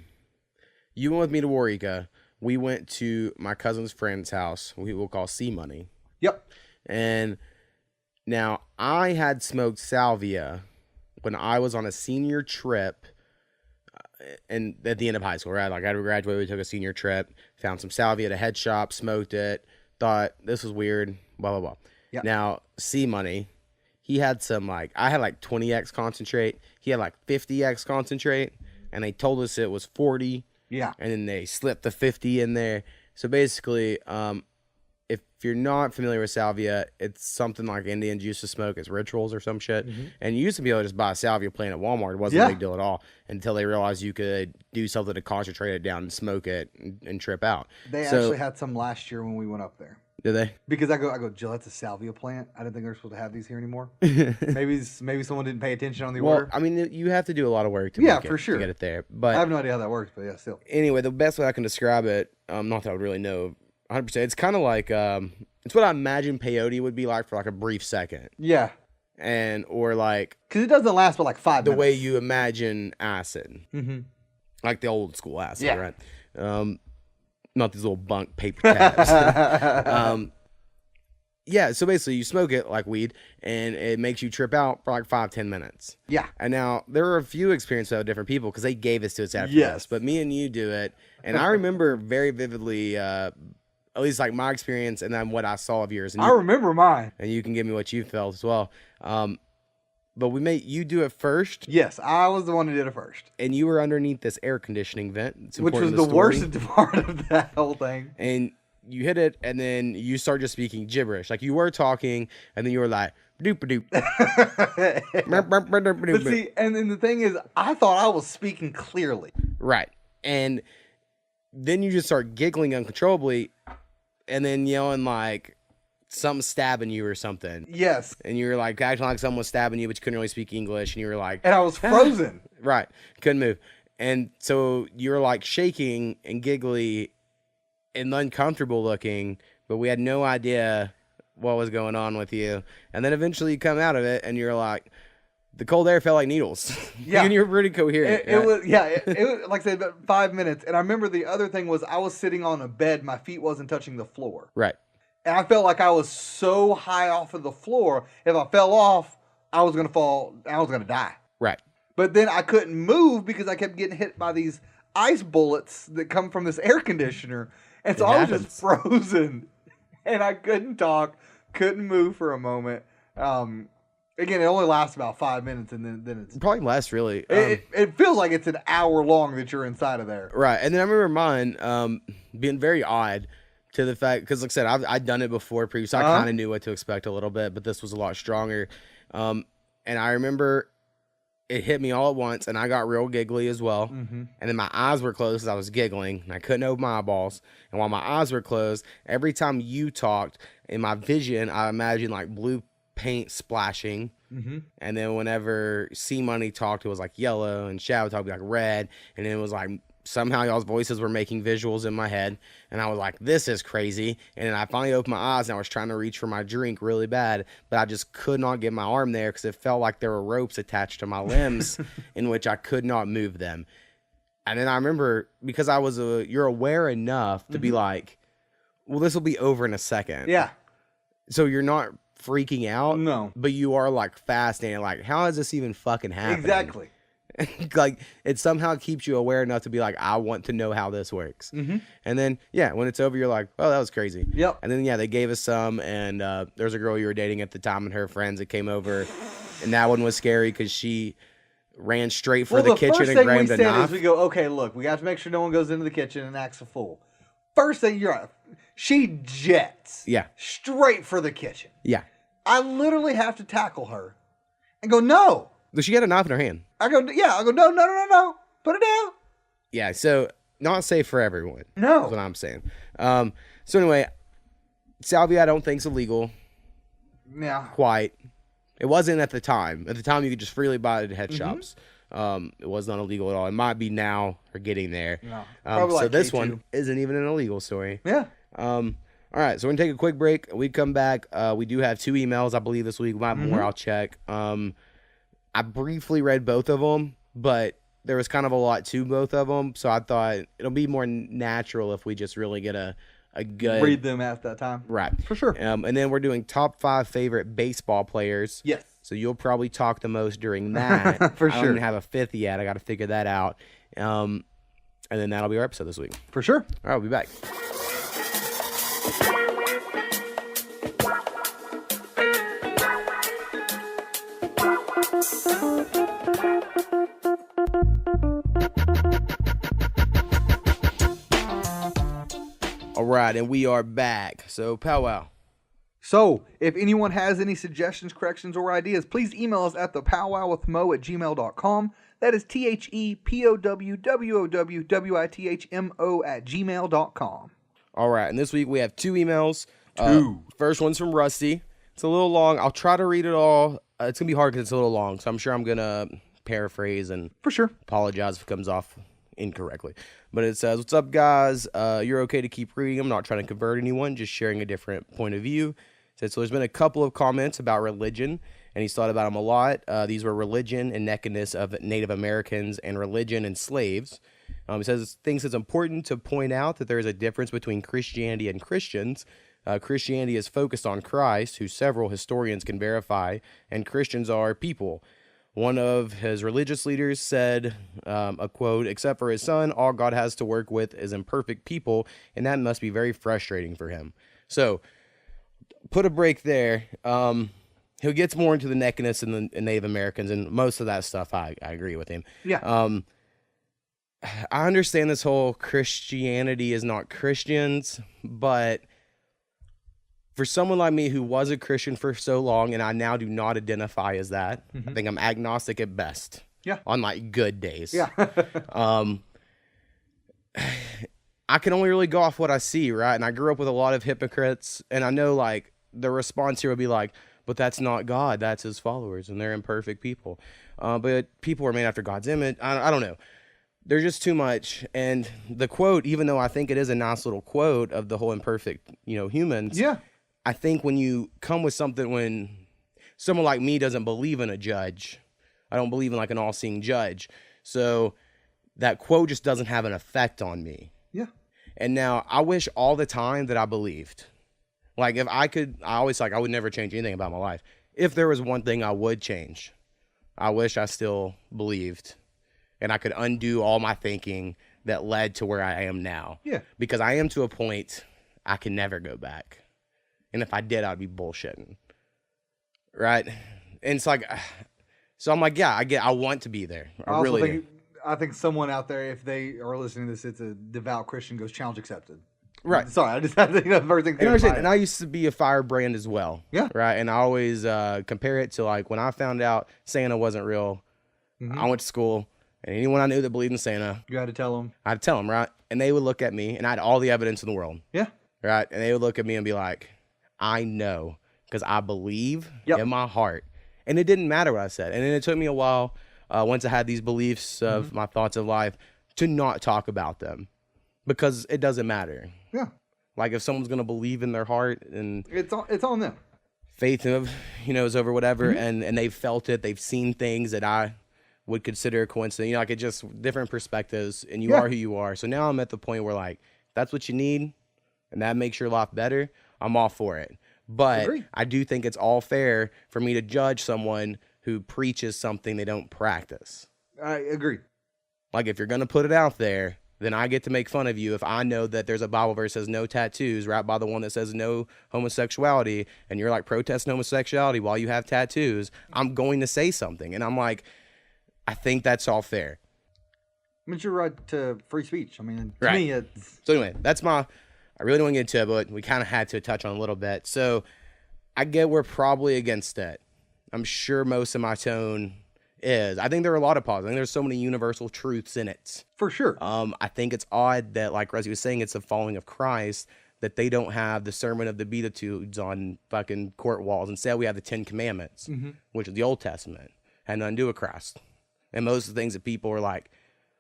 you went with me to Waurika. We went to my cousin's friend's house. We will call C Money. Yep. And now I had smoked salvia when I was on a senior trip, and at the end of high school, right? Like I graduated, we took a senior trip, found some salvia at a head shop, smoked it, thought this was weird, blah blah blah. Yep. Now C Money, he had some I had 20x concentrate, he had 50x concentrate, and they told us it was 40. Yeah. And then they slipped the 50 in there. So basically, if you're not familiar with salvia, it's something like Indians used to smoke as rituals or some shit. Mm-hmm. And you used to be able to just buy a salvia plant at Walmart. It wasn't a big deal at all until they realized you could do something to concentrate it down and smoke it and trip out. They actually had some last year when we went up there. Did they? Because I go, Jill, that's a salvia plant. I didn't think they were supposed to have these here anymore. maybe someone didn't pay attention on the order. I mean, you have to do a lot of work to for sure. to get it there. But I have no idea how that works, but yeah, still. Anyway, the best way I can describe it, not that I would really know 100%, it's kind of like, it's what I imagine peyote would be like for a brief second. Yeah. Or because it doesn't last but 5 minutes. The way you imagine acid. Mm-hmm. Like the old school acid, right? Not these little bunk paper tabs. Yeah, so basically you smoke it like weed, and it makes you trip out for 5-10 minutes. Yeah. And now, there are a few experiences with different people, because they gave this to us after this, but me and you do it, and I remember very vividly, at least my experience, and then what I saw of yours. And I remember mine. And you can give me what you felt as well. But we made you do it first. Yes, I was the one who did it first. And you were underneath this air conditioning vent. Which was the worst part of that whole thing. And you hit it, and then you start just speaking gibberish. You were talking, and then you were like, doop-a-doop. But see, and then the thing is, I thought I was speaking clearly. Right. And then you just start giggling uncontrollably, and then yelling something stabbing you or something. Yes. And you were acting like someone was stabbing you, but you couldn't really speak English, and you were and I was frozen. Right. Couldn't move. And so you were shaking and giggly and uncomfortable looking, but we had no idea what was going on with you. And then eventually you come out of it, and you're like, the cold air felt like needles. Yeah. And you're pretty coherent. It was, it was, like I said, about 5 minutes. And I remember the other thing was I was sitting on a bed. My feet wasn't touching the floor. Right. And I felt like I was so high off of the floor. If I fell off, I was going to fall. I was going to die. Right. But then I couldn't move because I kept getting hit by these ice bullets that come from this air conditioner. And so I was just frozen, and I couldn't talk, couldn't move for a moment. Again, it only lasts about 5 minutes, and then it's probably less really. It feels like it's an hour long that you're inside of there. Right, and then I remember mine being very odd to the fact, because like I said, I'd done it before previously. I kind of knew what to expect a little bit, but this was a lot stronger. And I remember it hit me all at once, and I got real giggly as well. Mm-hmm. And then my eyes were closed because I was giggling, and I couldn't open my eyeballs. And while my eyes were closed, every time you talked, in my vision, I imagined blue paint splashing. Mm-hmm. And then whenever C Money talked, it was yellow, and Shadow talked would be red. And then it was somehow y'all's voices were making visuals in my head, and I was like, this is crazy. And then I finally opened my eyes, and I was trying to reach for my drink really bad, but I just could not get my arm there because it felt like there were ropes attached to my limbs in which I could not move them. And then I remember, because you're aware enough to be like, well, this will be over in a second. Yeah. So you're not freaking out. No. But you are fascinated, how is this even fucking happening? Exactly. It somehow keeps you aware enough to be I want to know how this works. Mm-hmm. And then, when it's over, you're like, oh, that was crazy. Yep. And then, they gave us some, and there's a girl you were dating at the time and her friends that came over, and that one was scary because she ran straight for the kitchen and grabbed a knife. We go, okay, look, we got to make sure no one goes into the kitchen and acts a fool. First thing, she jets. Yeah. Straight for the kitchen. Yeah. I literally have to tackle her and go, no. She had a knife in her hand. I go, no. Put it down. Yeah, so not safe for everyone. No. That's what I'm saying. So anyway, salvia I don't think is illegal. Yeah. Quite. It wasn't at the time. At the time, you could just freely buy it at head shops. It was not illegal at all. It might be now or getting there. No. So like this K2. one isn't even an illegal story. Yeah. All right, so we're going to take a quick break. We come back. We do have 2 emails, I believe, this week. We might have more. I'll check. I briefly read both of them, but there was kind of a lot to both of them, so I thought it'll be more natural if we just really get a good... Read them at that time. Right. For sure. And then we're doing top 5 favorite baseball players. Yes. So you'll probably talk the most during that. For I don't sure. even have a 5th yet. I got to figure that out. And then that'll be our episode this week. For sure. All right, we'll be back. All right, and we are back. So, Powwow. So, if anyone has any suggestions, corrections, or ideas, please email us at thepowwowwithmo@gmail.com. That is THEPOWWWWITHMO@gmail.com. All right, and this week we have 2 emails. 2. First one's from Rusty. It's a little long. I'll try to read it all. It's going to be hard because it's a little long, so I'm sure I'm going to paraphrase and For sure. apologize if it comes off incorrectly. But it says, "What's up, guys? You're okay to keep reading. I'm not trying to convert anyone, just sharing a different point of view." It says, so there's been a couple of comments about religion, and he's thought about them a lot. These were religion and nakedness of Native Americans and religion and slaves. He says, thinks it's important to point out that there is a difference between Christianity and Christians. Christianity is focused on Christ, who several historians can verify, and Christians are people. One of his religious leaders said, a quote, "Except for his son, all God has to work with is imperfect people, and that must be very frustrating for him." So, put a break there. He gets more into the nakedness and the Native Americans, and most of that stuff, I agree with him. Yeah. I understand this whole Christianity is not Christians, but for someone like me who was a Christian for so long, and I now do not identify as that, I think I'm agnostic at best. Yeah. On like good days. Yeah. I can only really go off what I see, right? And I grew up with a lot of hypocrites, and I know like the response here would be like, but that's not God, that's his followers, and they're imperfect people. But people are made after God's image. I don't know. There's just too much. And the quote, even though I think it is a nice little quote of the whole imperfect, humans. Yeah. I think when you come with something, when someone like me doesn't believe in a judge, I don't believe in like an all-seeing judge. So that quote just doesn't have an effect on me. Yeah. And now I wish all the time that I believed. Like if I could, I always like, I would never change anything about my life. If there was one thing I would change, I wish I still believed and I could undo all my thinking that led to where I am now. Yeah. Because I am to a point I can never go back. And if I did, I'd be bullshitting. Right? And it's like, so I'm like, yeah, I want to be there. I think someone out there, if they are listening to this, it's a devout Christian, goes challenge accepted. Right. Sorry, I just had to think of everything. And I used to be a firebrand as well. Yeah. Right. And I always compare it to like when I found out Santa wasn't real, I went to school, and anyone I knew that believed in Santa, you had to tell them. I had to tell them, right? And they would look at me, and I had all the evidence in the world. Yeah. Right. And they would look at me and be like, I know, because I believe in my heart. And it didn't matter what I said. And then it took me a while, once I had these beliefs of my thoughts of life, to not talk about them because it doesn't matter. Yeah. Like if someone's going to believe in their heart and it's on them. Faith of, is over whatever. And they've felt it. They've seen things that I would consider a coincidence. Like it's just different perspectives and you are who you are. So now I'm at the point where like, that's what you need and that makes your life better. I'm all for it. But I do think it's all fair for me to judge someone who preaches something they don't practice. I agree. Like if you're going to put it out there, then I get to make fun of you if I know that there's a Bible verse that says no tattoos right by the one that says no homosexuality, and you're like protesting homosexuality while you have tattoos. I'm going to say something. And I'm like, I think that's all fair. I mean, it's your right to free speech. I mean, to me, it's... So anyway, I really don't want to get into it, but we kind of had to touch on a little bit. So I get we're probably against it. I'm sure most of my tone is. I think there are a lot of positives. I think there's so many universal truths in it. For sure. I think it's odd that, like Rusty was saying, it's a following of Christ, that they don't have the Sermon of the Beatitudes on fucking court walls. Instead, we have the 10 Commandments, which is the Old Testament. Had nothing to do with Christ. And most of the things that people are like,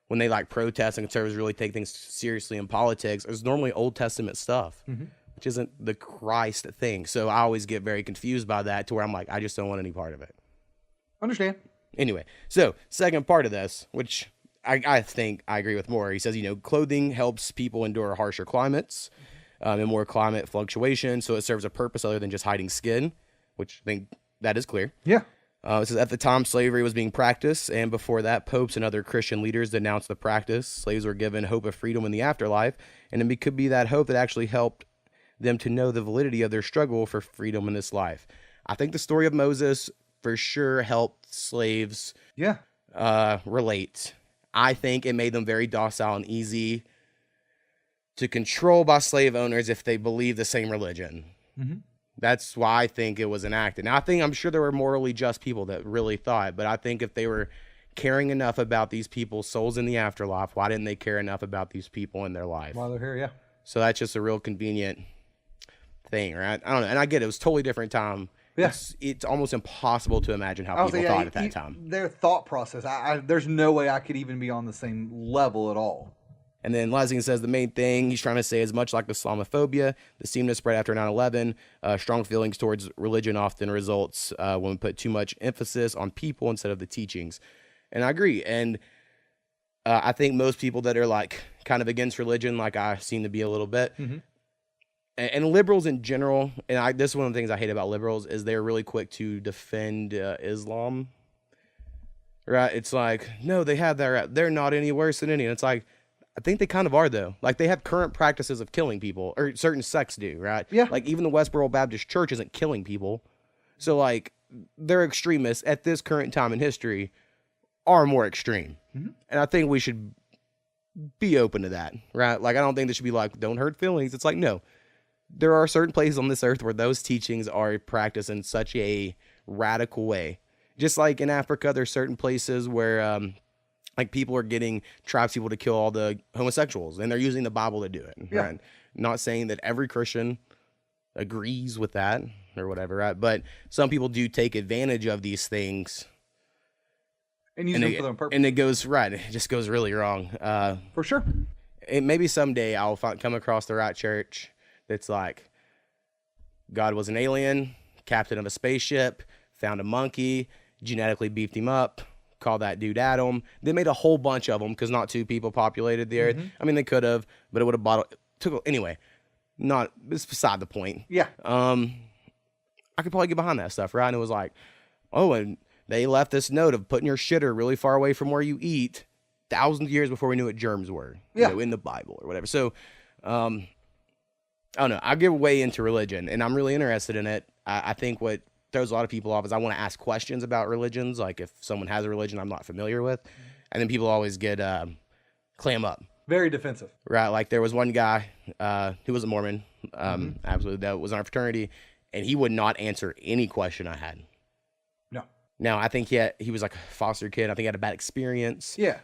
when they like protest and conservatives really take things seriously in politics, is normally Old Testament stuff, which isn't the Christ thing. So I always get very confused by that, to where I'm like, I just don't want any part of it. Understand. Anyway, so second part of this, which I think I agree with more. He says, clothing helps people endure harsher climates and more climate fluctuation. So it serves a purpose other than just hiding skin, which I think that is clear. Yeah. It says, at the time slavery was being practiced, and before that, popes and other Christian leaders denounced the practice. Slaves were given hope of freedom in the afterlife, and it could be that hope that actually helped them to know the validity of their struggle for freedom in this life. I think the story of Moses for sure helped slaves relate. I think it made them very docile and easy to control by slave owners if they believe the same religion. That's why I think it was enacted. Now, I'm sure there were morally just people that really thought, but I think if they were caring enough about these people's souls in the afterlife, why didn't they care enough about these people in their life? While they're here, yeah. So that's just a real convenient thing, right? I don't know. And I get it. It was a totally different time. Yeah. It's almost impossible to imagine how people thought at that time. Their thought process, there's no way I could even be on the same level at all. And then Lessing says the main thing he's trying to say is, much like Islamophobia, that seemed to spread after 9/11, strong feelings towards religion often results when we put too much emphasis on people instead of the teachings. And I agree. And I think most people that are like kind of against religion, like I seem to be a little bit, and liberals in general, and this is one of the things I hate about liberals, is they're really quick to defend Islam. Right? It's like, no, they have that. They're not any worse than any. And it's like, I think they kind of are, though. Like, they have current practices of killing people, or certain sects do, right? Yeah. Like, even the Westboro Baptist Church isn't killing people. So, like, their extremists at this current time in history are more extreme. And I think we should be open to that, right? Like, I don't think they should be like, don't hurt feelings. It's like, no. There are certain places on this earth where those teachings are practiced in such a radical way. Just like in Africa, there's certain places where, like, people are getting tribes people to kill all the homosexuals, and they're using the Bible to do it. Yeah. Right? Not saying that every Christian agrees with that or whatever, right? But some people do take advantage of these things. And use them for their own purpose. And it goes, right, it just goes really wrong. For sure. Maybe someday I'll come across the right church that's like, God was an alien, captain of a spaceship, found a monkey, genetically beefed him up, call that dude Adam. They made a whole bunch of them because not 2 people populated the earth. I mean, they could have, but it would have anyway. It's beside the point. Yeah. I could probably get behind that stuff, right? And it was like, oh, and they left this note of putting your shitter really far away from where you eat, thousands of years before we knew what germs were. In the Bible or whatever. So, I don't know. I get way into religion, and I'm really interested in it. I think what throws a lot of people off is I want to ask questions about religions, like if someone has a religion I'm not familiar with, and then people always get clam up. Very defensive. Right, like there was one guy who was a Mormon, absolutely, that was in our fraternity, and he would not answer any question I had. No. Now, I think he was like a foster kid. I think he had a bad experience. Yeah.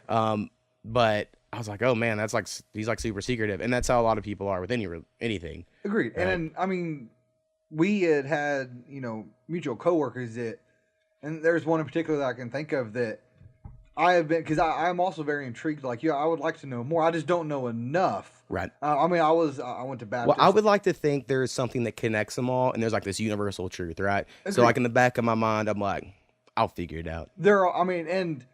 But I was like, oh man, that's like, he's like super secretive, and that's how a lot of people are with anything. Agreed. Right? And I mean, we had mutual coworkers and there's one in particular that I can think of that I have been, because I'm also very intrigued. Like, I would like to know more. I just don't know enough. Right. I mean, I went to Baptist. Well, I would like to think there's something that connects them all, and there's like this universal truth, right? Agreed. So like in the back of my mind, I'm like, I'll figure it out. And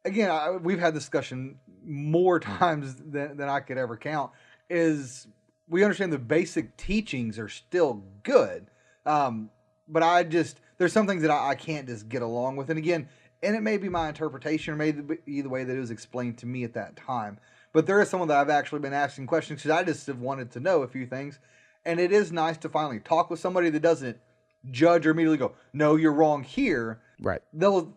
again, we've had discussion more times than I could ever count, is we understand the basic teachings are still good. But there's some things that I can't just get along with. And again, and it may be my interpretation or maybe the way that it was explained to me at that time. But there is someone that I've actually been asking questions because I just have wanted to know a few things. And it is nice to finally talk with somebody that doesn't judge or immediately go, no, you're wrong here. Right. They'll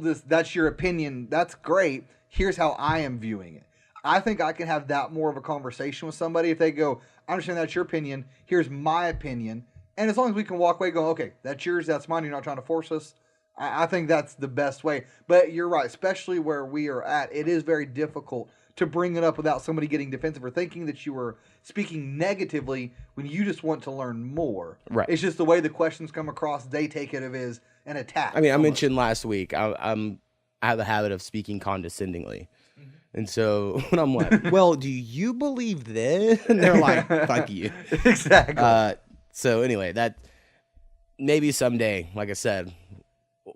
just, that's your opinion. That's great. Here's how I am viewing it. I think I can have that more of a conversation with somebody if they go, I understand that's your opinion. Here's my opinion. And as long as we can walk away going, okay, that's yours, that's mine. You're not trying to force us. I think that's the best way. But you're right, especially where we are at, it is very difficult to bring it up without somebody getting defensive or thinking that you were speaking negatively when you just want to learn more. Right. It's just the way the questions come across, they take it as an attack. I mean, I mentioned last week, I have the habit of speaking condescendingly. And so when I'm like, well, do you believe this? And they're like, fuck you. Exactly. So anyway, that maybe someday, like I said,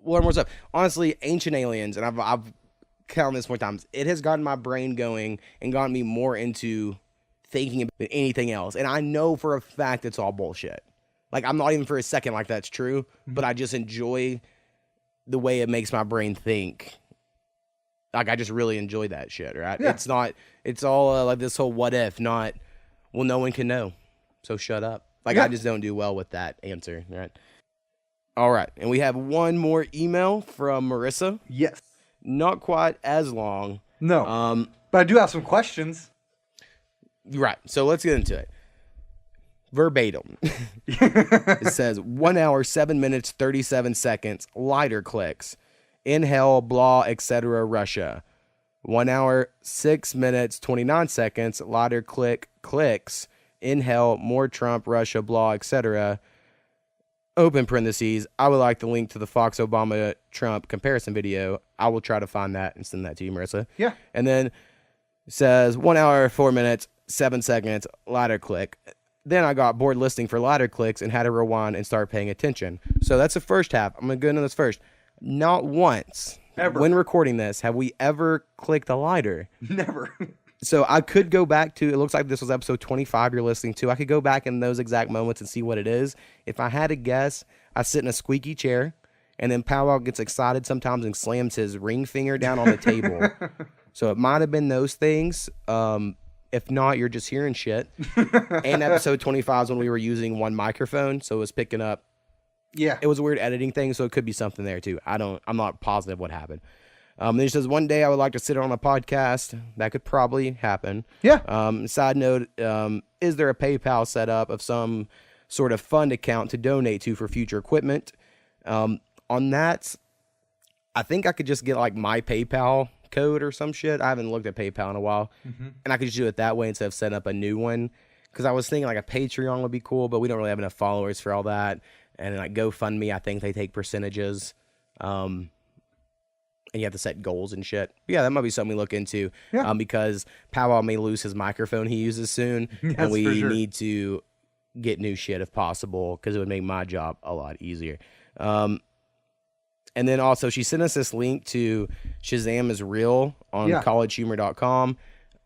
learn more stuff. Honestly, Ancient Aliens, and I've counted this more times, it has gotten my brain going and gotten me more into thinking about anything else. And I know for a fact it's all bullshit. Like, I'm not even for a second like that's true, but I just enjoy the way it makes my brain think. Like, I just really enjoy that shit, right? Yeah. It's all like this whole what if, not, well, no one can know, so shut up. Like, I just don't do well with that answer, right? All right, and we have one more email from Marissa. Yes. Not quite as long. No. But I do have some questions. Right, so let's get into it. Verbatim. It says 1 hour, 7 minutes, 37 seconds, lighter clicks. Inhale, blah, etc., Russia. 1 hour, 6 minutes, 29 seconds, lighter clicks. Inhale, more Trump, Russia, blah, etc. Open parentheses. I would like the link to the Fox Obama Trump comparison video. I will try to find that and send that to you, Marissa. Yeah. And then it says 1 hour, 4 minutes, 7 seconds, lighter click. Then I got bored listening for lighter clicks and had to rewind and start paying attention. So that's the first half. I'm going to go into this first. Not once, ever, when recording this, have we ever clicked a lighter. Never. So I could go back to, it looks like this was episode 25 you're listening to. I could go back in those exact moments and see what it is. If I had to guess, I sit in a squeaky chair, and then Powwow gets excited sometimes and slams his ring finger down on the table. So it might have been those things. If not, you're just hearing shit. And episode 25 is when we were using one microphone, so it was picking up. Yeah. It was a weird editing thing, so it could be something there too. I'm not positive what happened. Then he says, one day I would like to sit on a podcast. That could probably happen. Yeah. Side note, is there a PayPal setup of some sort of fund account to donate to for future equipment? On that, I think I could just get like my PayPal code or some shit. I haven't looked at PayPal in a while. And I could just do it that way instead of setting up a new one. Because I was thinking like a Patreon would be cool, but we don't really have enough followers for all that. And like GoFundMe, I think they take percentages. And you have to set goals and shit. But yeah, that might be something we look into. Yeah. Because Powwow may lose his microphone he uses soon. And we need to get new shit if possible, because it would make my job a lot easier. And then also, she sent us this link to Shazam is Real on collegehumor.com.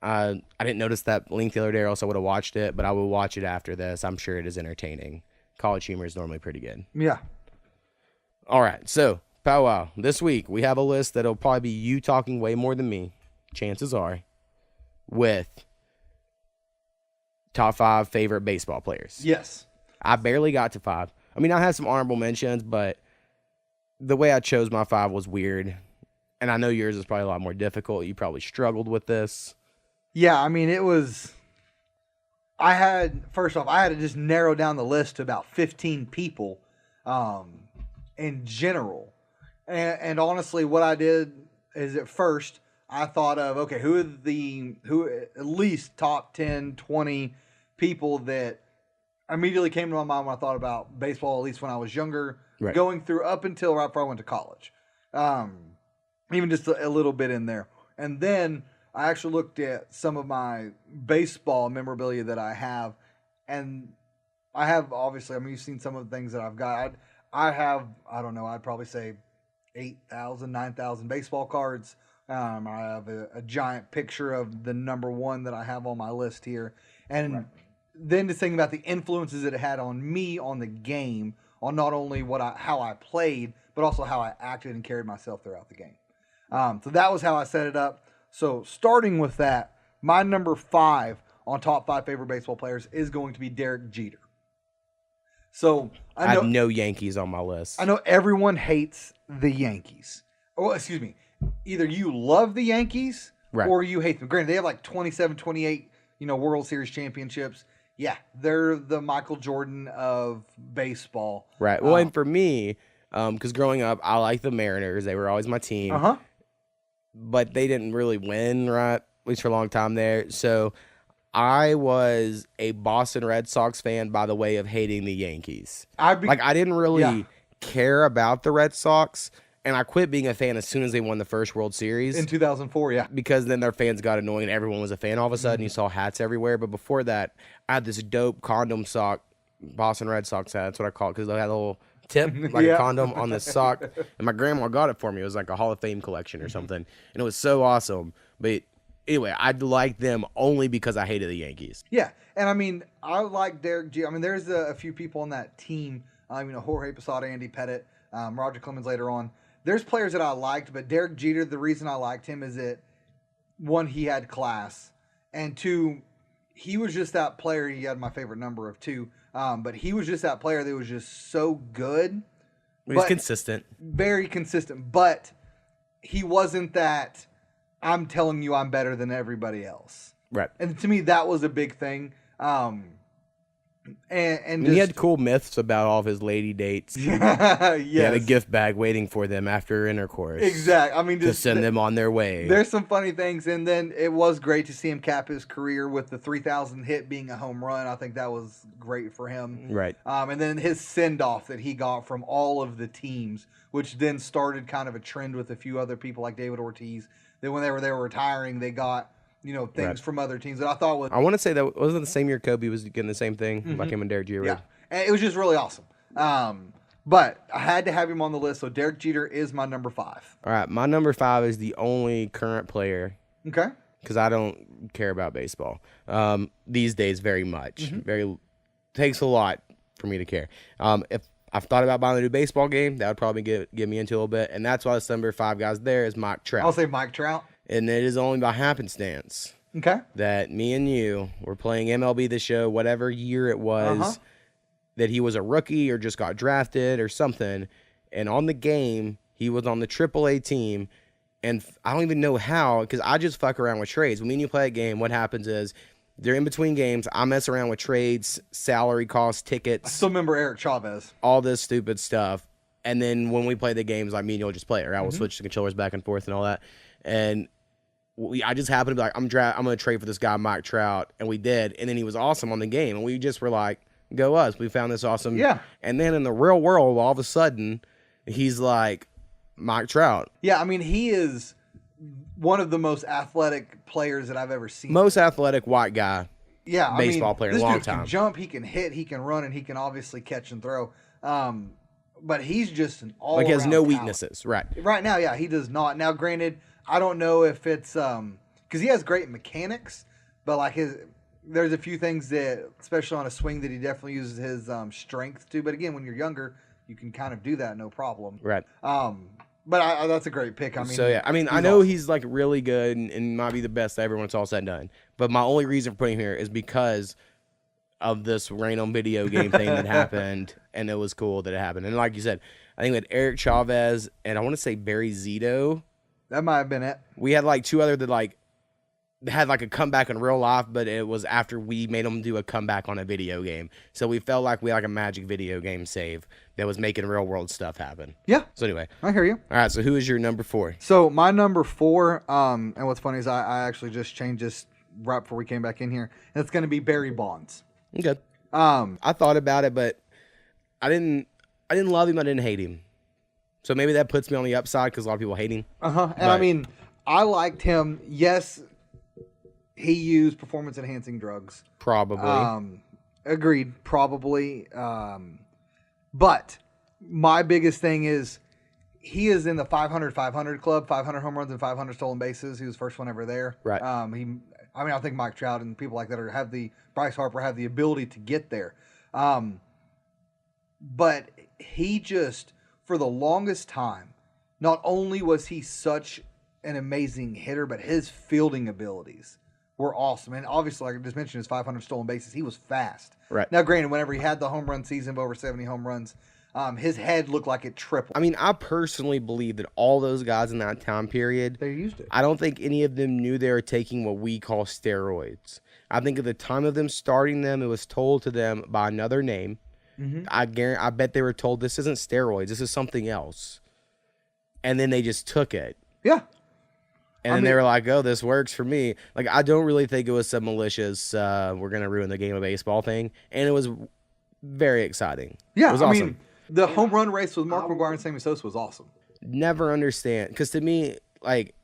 I didn't notice that link the other day, or else I would have watched it, but I will watch it after this. I'm sure it is entertaining. College humor is normally pretty good. Yeah. All right, so Powwow, this week we have a list that'll probably be you talking way more than me, chances are, with top 5 favorite baseball players. Yes. I barely got to 5. I mean, I had some honorable mentions, but the way I chose my 5 was weird. And I know yours is probably a lot more difficult. You probably struggled with this. Yeah, I mean, it was... I had to just narrow down the list to about 15 people in general. And honestly, what I did is at first, I thought of, okay, who at least top 10, 20 people that immediately came to my mind when I thought about baseball, at least when I was younger, right, going through up until right before I went to college. Even just a little bit in there. And then I actually looked at some of my baseball memorabilia that I have, and I have, obviously, I mean, you've seen some of the things that I've got. I have, I don't know, I'd probably say 8,000, 9,000 baseball cards. I have a giant picture of the number 1 that I have on my list here. And then to think about the influences that it had on me on the game, on not only how I played, but also how I acted and carried myself throughout the game. So that was how I set it up. So starting with that, my number 5 on top 5 favorite baseball players is going to be Derek Jeter. So I have no Yankees on my list. I know everyone hates the Yankees. Oh, excuse me. Either you love the Yankees or you hate them. Granted, they have like 27, 28, World Series championships. Yeah, they're the Michael Jordan of baseball. Right. Well, and for me, Because growing up, I liked the Mariners. They were always my team. But they didn't really win, right? At least for a long time there. So I was a Boston Red Sox fan by the way of hating the Yankees. I didn't really care about the Red Sox, and I quit being a fan as soon as they won the first World Series. In 2004, yeah. Because then their fans got annoying and everyone was a fan all of a sudden. You saw hats everywhere. But before that, I had this dope condom sock Boston Red Sox hat. That's what I call it because they had a little tip, like a condom on the sock. And my grandma got it for me. It was like a Hall of Fame collection or something. And it was so awesome. But anyway, I liked them only because I hated the Yankees. Yeah. And I mean, I like Derek Jeter. I mean, there's a few people on that team. Jorge Posada, Andy Pettitte, Roger Clemens later on. There's players that I liked, but Derek Jeter, the reason I liked him is that, one, he had class. And two, he was just that player. He had my favorite number of 2. But he was just that player that was just so good. He's consistent. Very consistent. But he wasn't that, I'm telling you I'm better than everybody else. Right. And to me, that was a big thing. And he had cool myths about all of his lady dates. Yes. He had a gift bag waiting for them after intercourse. Exactly. I mean, to send them on their way. There's some funny things, and then it was great to see him cap his career with the 3,000 hit being a home run. I think that was great for him. Right. And then his send-off that he got from all of the teams, which then started kind of a trend with a few other people like David Ortiz. That when they were retiring, they got things from other teams that I thought was... I want to say that wasn't the same year Kobe was getting the same thing, like him and Derek Jeter. Yeah, and it was just really awesome. But I had to have him on the list, so Derek Jeter is my number 5. All right, my number 5 is the only current player. Okay. Because I don't care about baseball these days very much. Takes a lot for me to care. If I've thought about buying a new baseball game, that would probably get me into a little bit, and that's why the number 5 guys there is Mike Trout. I'll say Mike Trout. And it is only by happenstance that me and you were playing MLB The Show, whatever year it was, that he was a rookie or just got drafted or something. And on the game, he was on the AAA team. And I don't even know how, because I just fuck around with trades. When me and you play a game, what happens is they're in between games. I mess around with trades, salary costs, tickets. I still remember Eric Chavez. All this stupid stuff. And then when we play the games, like me and you'll just play it, right? We'll switch the controllers back and forth and all that. And I just happened to be like, I'm going to trade for this guy, Mike Trout. And we did. And then he was awesome on the game. And we just were like, go us. We found this awesome. Yeah. And then in the real world, all of a sudden, he's like Mike Trout. Yeah, I mean, he is one of the most athletic players that I've ever seen. Most athletic white guy. Yeah, baseball player in a long time. He can jump, he can hit, he can run, and he can obviously catch and throw. But he's just an all-around he has no talent. weaknesses. Right. Right now, yeah, he does not. Now, granted, I don't know if it's because he has great mechanics, but like there's a few things that, especially on a swing, that he definitely uses his strength to. But again, when you're younger, you can kind of do that no problem. Right. But that's a great pick. I mean, so yeah, I mean, I know he's like really good and might be the best ever when it's all said and done. But my only reason for putting him here is because of this random video game thing that happened, and it was cool that it happened. And like you said, I think we had Eric Chavez and I want to say Barry Zito. That might have been it. We had like 2 other that like had like a comeback in real life, but it was after we made them do a comeback on a video game. So we felt like we had like a magic video game save that was making real world stuff happen. Yeah. So anyway. I hear you. All right, so who is your number 4? So my number 4, and what's funny is I actually just changed this right before we came back in here, and it's going to be Barry Bonds. Okay. I thought about it, but I didn't love him. I didn't hate him. So maybe that puts me on the upside because a lot of people hate him. And I mean, I liked him. Yes, he used performance-enhancing drugs. Probably. Agreed. Probably. But my biggest thing is he is in the 500-500 club, 500 home runs and 500 stolen bases. He was the first one ever there. Right. I think Mike Trout and people like that Bryce Harper have the ability to get there. But he just, for the longest time, not only was he such an amazing hitter, but his fielding abilities were awesome. And obviously, like I just mentioned, his 500 stolen bases, he was fast. Right. Now, granted, whenever he had the home run season of over 70 home runs, his head looked like it tripled. I mean, I personally believe that all those guys in that time period, they used it. I don't think any of them knew they were taking what we call steroids. I think at the time of them starting them, it was told to them by another name. Mm-hmm. I bet they were told this isn't steroids. This is something else. And then they just took it. Yeah. And then they were like, oh, this works for me. Like, I don't really think it was some malicious, we're going to ruin the game of baseball thing. And it was very exciting. Yeah, it was awesome. Mean, the home run race with Mark McGwire and Sammy Sosa was awesome. Never understand. Because to me, like,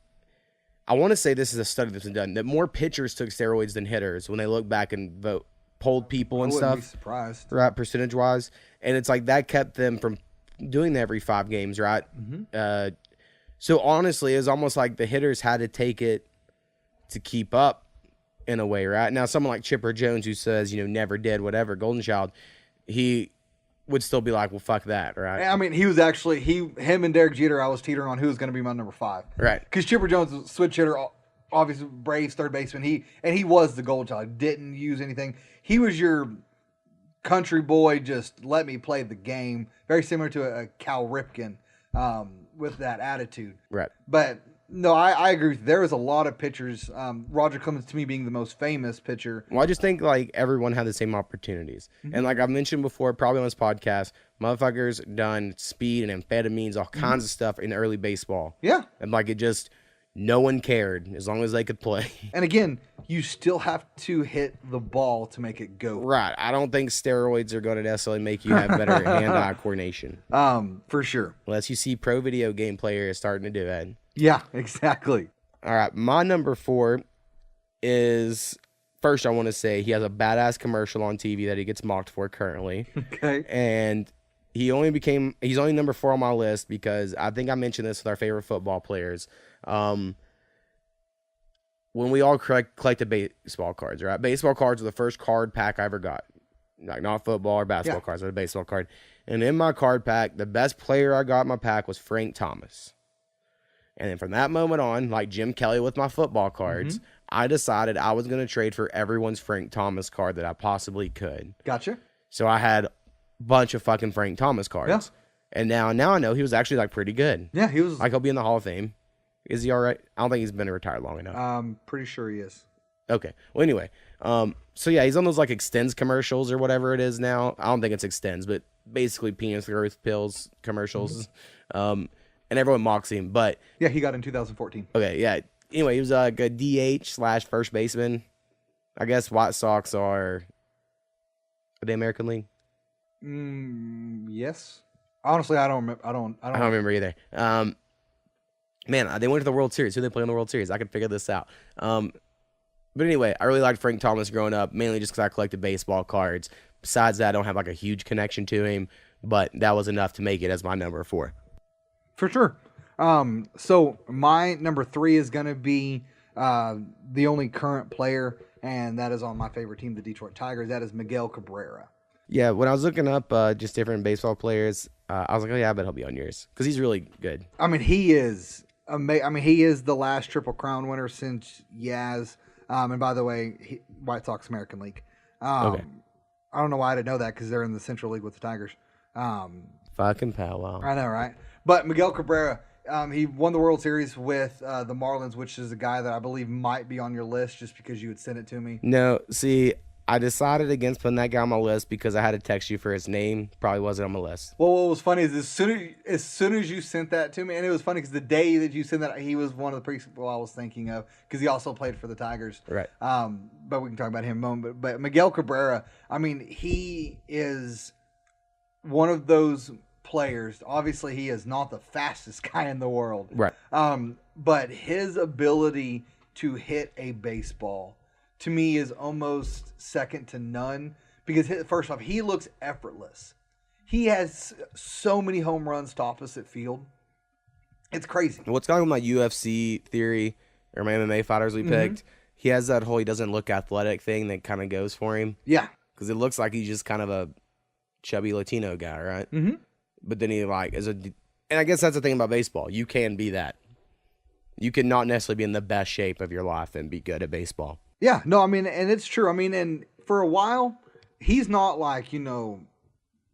I want to say this is a study that's been done, that more pitchers took steroids than hitters when they look back and polled people and stuff. I wouldn't be surprised. Right, percentage-wise. And it's like that kept them from doing that every 5 games, right? Mm-hmm. So honestly, it was almost like the hitters had to take it to keep up in a way, right? Now, someone like Chipper Jones, who says, never did, whatever, Golden Child, he would still be like, well, fuck that, right? I mean, he was actually, him and Derek Jeter, I was teetering on who was going to be my number 5. Right. Because Chipper Jones was switch hitter, obviously Braves third baseman. He was the Golden Child. Didn't use anything. He was your country boy, just let me play the game. Very similar to a Cal Ripken. With that attitude. Right. But no, I agree with you. There was a lot of pitchers. Roger Clemens, to me, being the most famous pitcher. Well, I just think like everyone had the same opportunities. Mm-hmm. And like I've mentioned before, probably on this podcast, motherfuckers done speed and amphetamines, all kinds of stuff in early baseball. Yeah. And like it just, no one cared as long as they could play. And again, you still have to hit the ball to make it go. Right. I don't think steroids are going to necessarily make you have better hand-eye coordination. For sure. Unless you see pro video game players starting to do it. Yeah, exactly. All right. My number 4 is, first I want to say he has a badass commercial on TV that he gets mocked for currently. Okay. And he's only number 4 on my list because I think I mentioned this with our favorite football players. When we all collected baseball cards, right? Baseball cards were the first card pack I ever got. Like not football or basketball cards, but a baseball card. And in my card pack, the best player I got in my pack was Frank Thomas. And then from that moment on, like Jim Kelly with my football cards, I decided I was going to trade for everyone's Frank Thomas card that I possibly could. Gotcha. So I had a bunch of fucking Frank Thomas cards. Yeah. And now I know he was actually like pretty good. Yeah, he was. Like he'll be in the Hall of Fame. Is he all right? I don't think he's been retired long enough. I'm pretty sure he is. Okay. Well, anyway. So yeah, he's on those like Extends commercials or whatever it is now. I don't think it's Extends, but basically penis growth pills commercials. And everyone mocks him, but yeah, he got in 2014. Okay, yeah. Anyway, he was like a DH/first baseman. I guess White Sox are the American League. Yes. Honestly, I don't remember. I don't remember either. Man, they went to the World Series. Who they play in the World Series? I could figure this out. But anyway, I really liked Frank Thomas growing up, mainly just because I collected baseball cards. Besides that, I don't have like a huge connection to him, but that was enough to make it as my number 4. For sure. So my number 3 is going to be the only current player, and that is on my favorite team, the Detroit Tigers. That is Miguel Cabrera. Yeah, when I was looking up just different baseball players, I was like, oh yeah, I bet he'll be on yours because he's really good. I mean, he is he is the last Triple Crown winner since Yaz. And by the way, White Sox American League. Okay. I don't know why I didn't know that because they're in the Central League with the Tigers. Fucking Powwow. I know, right? But Miguel Cabrera, he won the World Series with the Marlins, which is a guy that I believe might be on your list just because you would send it to me. No, see, I decided against putting that guy on my list because I had to text you for his name. Probably wasn't on my list. Well, what was funny is as soon as you sent that to me, and it was funny because the day that you sent that, he was one of the people I was thinking of because he also played for the Tigers. Right. But we can talk about him in a moment. But Miguel Cabrera, I mean, he is one of those players. Obviously, he is not the fastest guy in the world. Right. But his ability to hit a baseball, to me, is almost second to none because, first off, he looks effortless. He has so many home runs to opposite field. It's crazy. What's going on with my UFC theory or my MMA fighters we picked, he has that whole he doesn't look athletic thing that kind of goes for him. Yeah. Because it looks like he's just kind of a chubby Latino guy, right? Mm-hmm. But then he and I guess that's the thing about baseball. You can be that. You can not necessarily be in the best shape of your life and be good at baseball. Yeah, no, I mean, and it's true. I mean, and for a while, he's not like,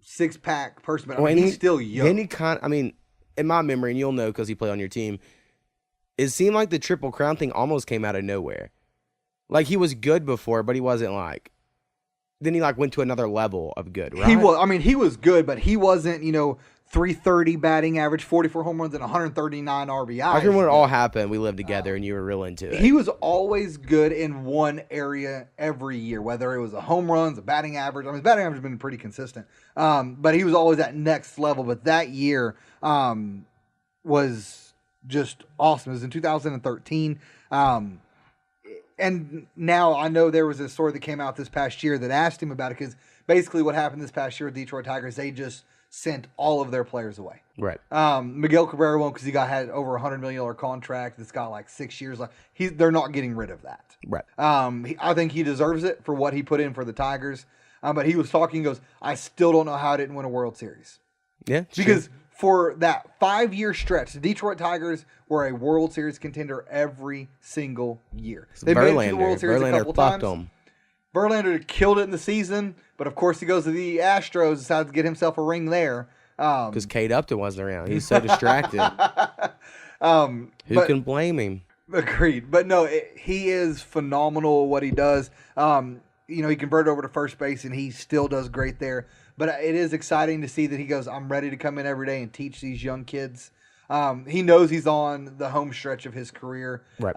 six-pack person, but he's still young. And in my memory, and you'll know because he played on your team, it seemed like the Triple Crown thing almost came out of nowhere. Like, he was good before, but he wasn't like then he like went to another level of good, right? He was good, but he wasn't, 330 batting average, 44 home runs, and 139 RBIs. I remember when it all happened, we lived together, and you were real into it. He was always good in one area every year, whether it was a home runs, a batting average. His batting average has been pretty consistent, but he was always at next level. But that year was just awesome. It was in 2013. And now I know there was a story that came out this past year that asked him about it, because basically what happened this past year with Detroit Tigers, they just sent all of their players away. Right. Miguel Cabrera won't, because he had over $100 million contract that's got like 6 years left. They're not getting rid of that. Right. I think he deserves it for what he put in for the Tigers. But he was talking, he goes, I still don't know how I didn't win a World Series. Yeah. Because for that 5-year stretch, the Detroit Tigers were a World Series contender every single year. They made it to the World Series a couple times. Verlander killed it in the season, but of course he goes to the Astros, decides to get himself a ring there. Because Kate Upton wasn't around. He's so distracted. Who can blame him? Agreed. But no, he is phenomenal at what he does. He converted over to first base, and he still does great there. But it is exciting to see that he goes, I'm ready to come in every day and teach these young kids. He knows he's on the home stretch of his career. Right.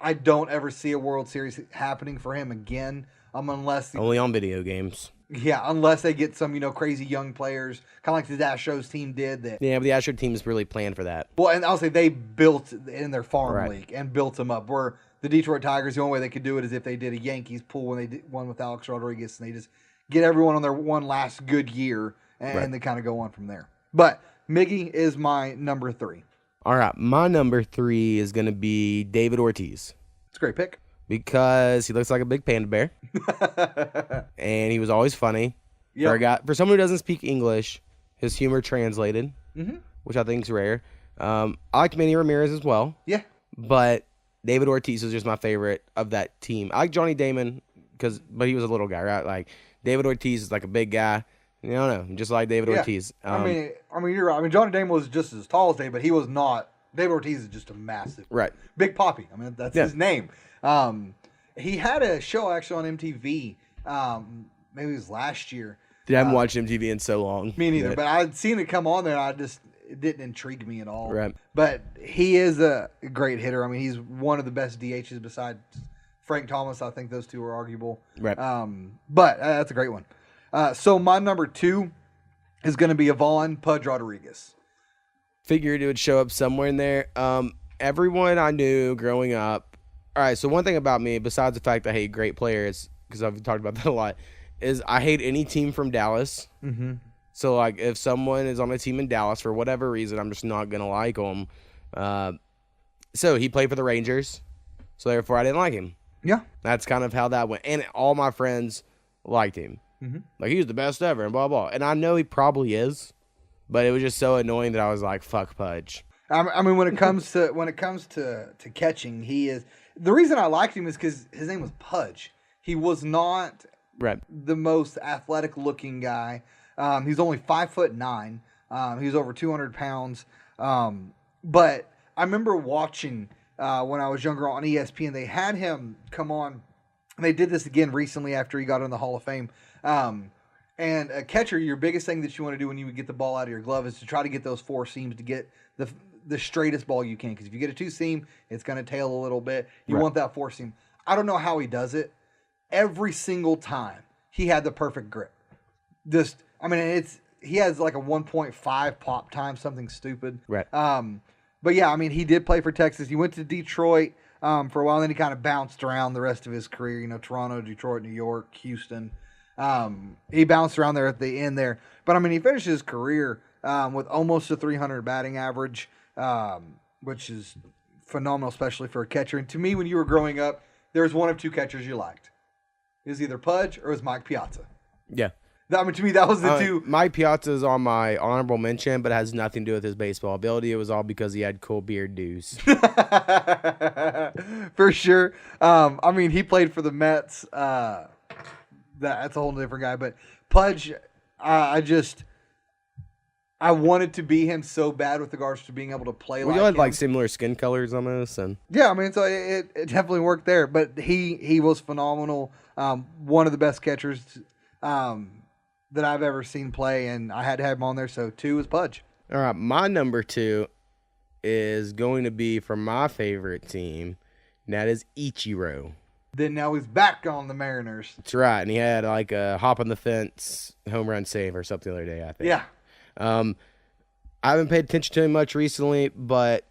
I don't ever see a World Series happening for him again, unless only on video games. Yeah, unless they get some crazy young players, kind of like the Astros team did. But Well, and I'll say they built in their farm league and built them up. Where the Detroit Tigers, the only way they could do it is if they did a Yankees pool when they did one with Alex Rodriguez, and they just get everyone on their one last good year, and they kind of go on from there. But Miggy is my number 3. All right, my number 3 is going to be David Ortiz. It's a great pick. Because he looks like a big panda bear. And he was always funny. Yep. For someone who doesn't speak English, his humor translated, which I think is rare. I like Manny Ramirez as well. Yeah. But David Ortiz is just my favorite of that team. I like Johnny Damon, but he was a little guy, right? Like, David Ortiz is like a big guy. I don't know, just like David Ortiz. You're right. Johnny Damon was just as tall as David, but he was not. David Ortiz is just a massive. Right. Big Papi. That's his name. He had a show actually on MTV. Maybe it was last year. I haven't watched MTV in so long. Me neither, but I'd seen it come on there, and it didn't intrigue me at all. Right. But he is a great hitter. He's one of the best DHs besides Frank Thomas. I think those two are arguable. Right. But that's a great one. So my number 2 is going to be Yvonne Pudge Rodriguez. Figured it would show up somewhere in there. Everyone I knew growing up. All right, so one thing about me, besides the fact I hate great players, because I've talked about that a lot, is I hate any team from Dallas. Mm-hmm. So, like, if someone is on a team in Dallas for whatever reason, I'm just not going to like them. So he played for the Rangers, so therefore I didn't like him. Yeah. That's kind of how that went. And all my friends liked him. Mm-hmm. Like, he was the best ever and blah, blah. And I know he probably is, but it was just so annoying that I was like, fuck Pudge. When it comes to catching, he is. The reason I liked him is because his name was Pudge. He was not the most athletic looking guy. He's only 5'9". He was over 200 pounds. But I remember watching when I was younger on ESPN. They had him come on. And they did this again recently after he got in the Hall of Fame. And a catcher, your biggest thing that you want to do when you get the ball out of your glove is to try to get those 4 seams to get the straightest ball you can. Because if you get a 2 seam, it's going to tail a little bit. You want that 4 seam. I don't know how he does it. Every single time, he had the perfect grip. He has like a 1.5 pop time, something stupid. Right. But yeah, he did play for Texas. He went to Detroit for a while, and then he kind of bounced around the rest of his career. Toronto, Detroit, New York, Houston. He bounced around there at the end there. But he finished his career with almost a 300 batting average, which is phenomenal, especially for a catcher. And to me, when you were growing up, there was one of 2 catchers you liked. It was either Pudge or it was Mike Piazza. Yeah. To me, that was the 2. Mike Piazza is on my honorable mention, but it has nothing to do with his baseball ability. It was all because he had cool beard dues. For sure. He played for the Mets. That's a whole different guy. But Pudge, I I wanted to be him so bad with regards to being able to play like him. We had like similar skin colors almost, and yeah, I mean, so it definitely worked there. But he was phenomenal. One of the best catchers that I've ever seen play, and I had to have him on there. So 2 is Pudge. All right, my number 2 is going to be from my favorite team, and that is Ichiro. Then now he's back on the Mariners. That's right, and he had like a hop on the fence home run save or something the other day, I think. Yeah. I haven't paid attention to him much recently, but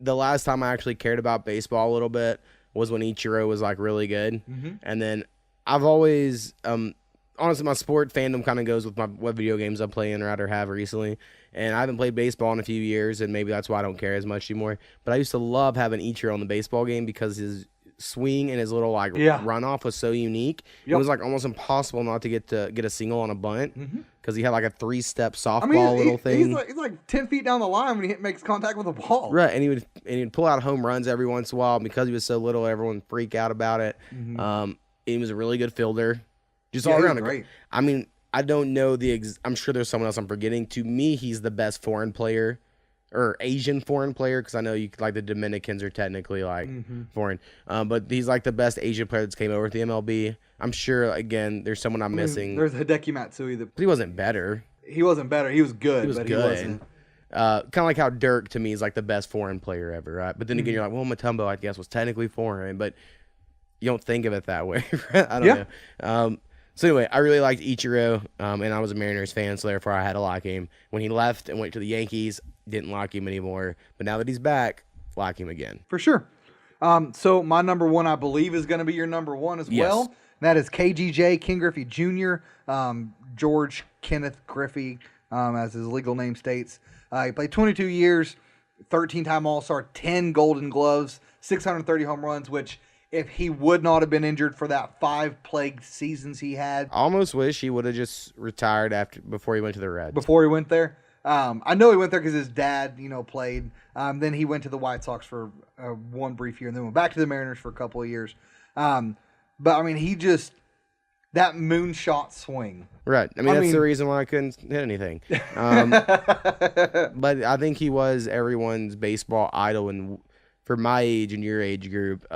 the last time I actually cared about baseball a little bit was when Ichiro was like really good. Mm-hmm. And then I've always, honestly, my sport fandom kind of goes with what video games I'm playing or rather have recently. And I haven't played baseball in a few years, and maybe that's why I don't care as much anymore. But I used to love having Ichiro on the baseball game because his swing and his little like runoff was so unique. Yep. It was like almost impossible not to get a single on a bunt because he had like a 3-step softball little thing. He's like 10 feet down the line when he makes contact with the ball. Right, and he'd pull out home runs every once in a while. Because he was so little, everyone would freak out about it. He was a really good fielder, just all around. Great. I mean, I don't know I'm sure there's someone else I'm forgetting. To me, he's the best foreign player. Or Asian foreign player, because I know the Dominicans are technically like foreign, but he's like the best Asian player that's came over to the MLB. I'm sure again there's someone I'm missing. There's Hideki Matsui. He wasn't better. He wasn't better. He was good. He was but good. He wasn't. Kind of like how Dirk to me is like the best foreign player ever, right? But then again, you're like, well, Mutombo I guess was technically foreign, but you don't think of it that way. I don't know. So anyway, I really liked Ichiro, and I was a Mariners fan, so therefore I had to like him. When he left and went to the Yankees, didn't like him anymore. But now that he's back, like him again. For sure. So my number 1, I believe, is going to be your number 1 as well. And that is KGJ, Ken Griffey Jr., George Kenneth Griffey, as his legal name states. He played 22 years, 13-time All-Star, 10 Golden Gloves, 630 home runs, which... if he would not have been injured for that 5 plagued seasons he had. I almost wish he would have just retired before he went to the Reds. Before he went there. I know he went there because his dad, played. Then he went to the White Sox for one brief year and then went back to the Mariners for a couple of years. But, I mean, that moonshot swing. Right. I mean, that's the reason why I couldn't hit anything. But I think he was everyone's baseball idol. And for my age and your age group,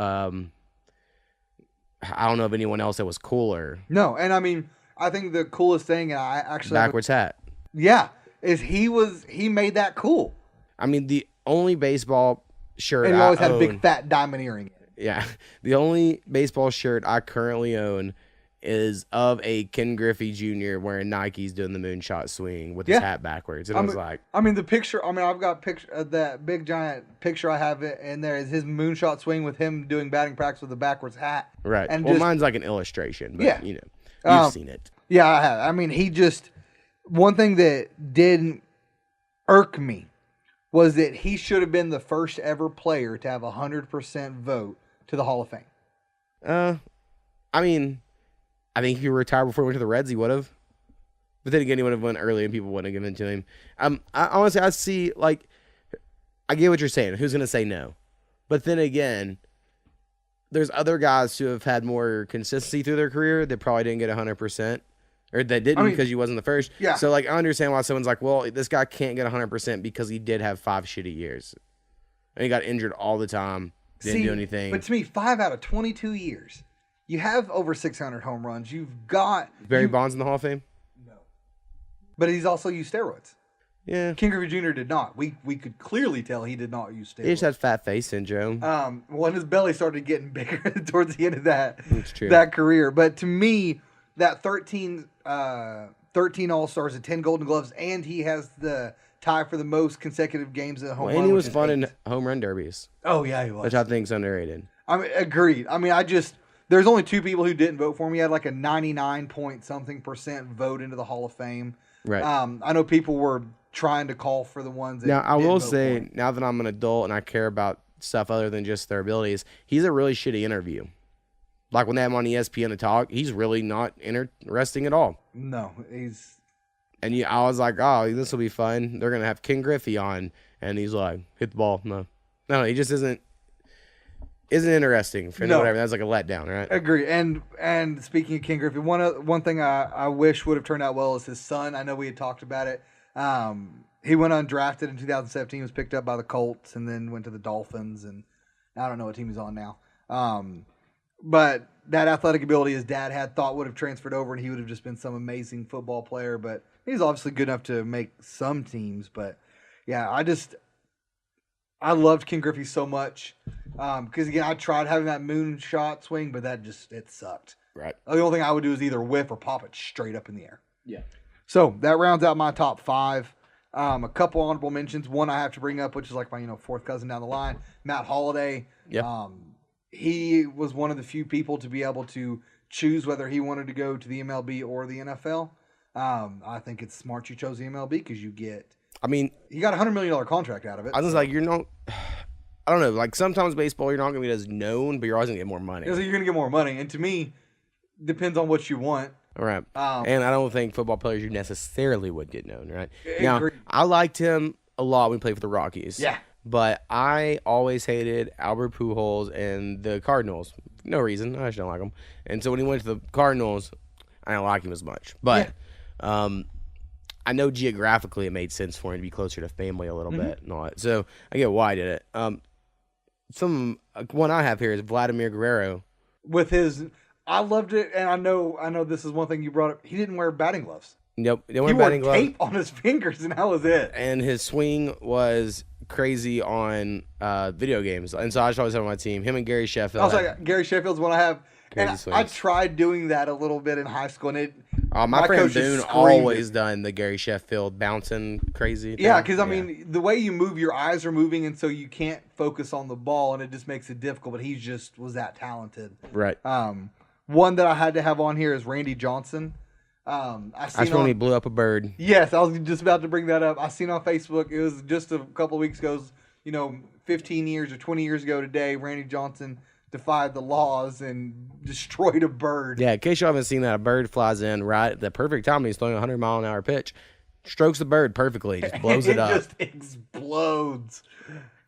I don't know of anyone else that was cooler. No, and I mean, I think the coolest thing, I actually backwards hat. Yeah, is he made that cool. I mean, the only baseball shirt and he always had a big fat diamond earring. Yeah, the only baseball shirt I currently own is of a Ken Griffey Jr. wearing Nikes doing the moonshot swing with his hat backwards. And I was like... I mean, the picture... I mean, I've got that big, giant picture I have in there is his moonshot swing with him doing batting practice with a backwards hat. Right. And mine's like an illustration, but, you've seen it. Yeah, I have. I mean, one thing that didn't irk me was that he should have been the first ever player to have 100% vote to the Hall of Fame. I mean... I think if he retired before he went to the Reds, he would have. But then again, he would have won early and people wouldn't have given it to him. Honestly, I see, I get what you're saying. Who's going to say no? But then again, there's other guys who have had more consistency through their career that probably didn't get 100%. Or that didn't because he wasn't the first. Yeah. So, I understand why someone's like, well, this guy can't get 100% because he did have 5 shitty years. And he got injured all the time. Didn't do anything. But to me, 5 out of 22 years. You have over 600 home runs. You've got... Barry Bonds in the Hall of Fame? No. But he's also used steroids. Yeah. Ken Griffey Jr. did not. We could clearly tell he did not use steroids. He just had fat face syndrome. When his belly started getting bigger towards the end of true. that career. But to me, that 13 All-Stars and 10 Golden Gloves, and he has the tie for the most consecutive games at home run. And he was fun in home run derbies. Oh, yeah, he was. Which I think is underrated. I mean, agreed. I mean, there's only 2 people who didn't vote for him. He had like a 99-point-something% vote into the Hall of Fame. Right. I know people were trying to call for the ones that now, I will say, now that I'm an adult and I care about stuff other than just their abilities, he's a really shitty interview. Like when they have him on ESPN to talk, he's really not interesting at all. No, he's... And I was like, oh, this will be fun. They're going to have Ken Griffey on. And he's like, hit the ball. No, he just isn't interesting for whatever. That's like a letdown, right? Agree. And speaking of Ken Griffey, one thing I wish would have turned out well is his son. I know we had talked about it. He went undrafted in 2017, was picked up by the Colts, and then went to the Dolphins, and I don't know what team he's on now. But that athletic ability his dad had thought would have transferred over, and he would have just been some amazing football player. But he's obviously good enough to make some teams. But yeah, I loved Ken Griffey so much because again, I tried having that moonshot swing, but it sucked. Right. The only thing I would do is either whiff or pop it straight up in the air. Yeah. So that rounds out my top 5. A couple honorable mentions. One I have to bring up, which is like my fourth cousin down the line, Matt Holliday. Yeah. He was one of the few people to be able to choose whether he wanted to go to the MLB or the NFL. I think it's smart you chose the MLB because you got $100 million contract out of it. I was like, you're not. I don't know. Like sometimes baseball, you're not going to be as known, but you're always going to get more money. So you're going to get more money, and to me, depends on what you want. All right. And I don't think football players you necessarily would get known, right? Now, I liked him a lot when he played for the Rockies. Yeah. But I always hated Albert Pujols and the Cardinals. No reason. I just don't like them. And so when he went to the Cardinals, I don't like him as much. But I know geographically it made sense for him to be closer to family a little bit and all that. So I get why I did it. One I have here is Vladimir Guerrero. With his... I loved it, and I know this is one thing you brought up. He didn't wear batting gloves. Nope. He wore tape on his fingers, and that was it. And his swing was crazy on video games. And so I just always have on my team. Him and Gary Sheffield. I was like, Gary Sheffield's one I have. And I tried doing that a little bit in high school, and my friend Boone always done the Gary Sheffield bouncing crazy. Yeah, because I mean, the way you move, your eyes are moving, and so you can't focus on the ball, and it just makes it difficult. But he just was that talented. Right. One that I had to have on here is Randy Johnson. That's when he blew up a bird. Yes, I was just about to bring that up. I seen on Facebook, it was just a couple of weeks ago, 15 years or 20 years ago today, Randy Johnson defied the laws and destroyed a bird. Yeah, in case you haven't seen that, a bird flies in right at the perfect time. He's throwing a 100-mile-an-hour pitch, strokes the bird perfectly, just blows it up. It just explodes.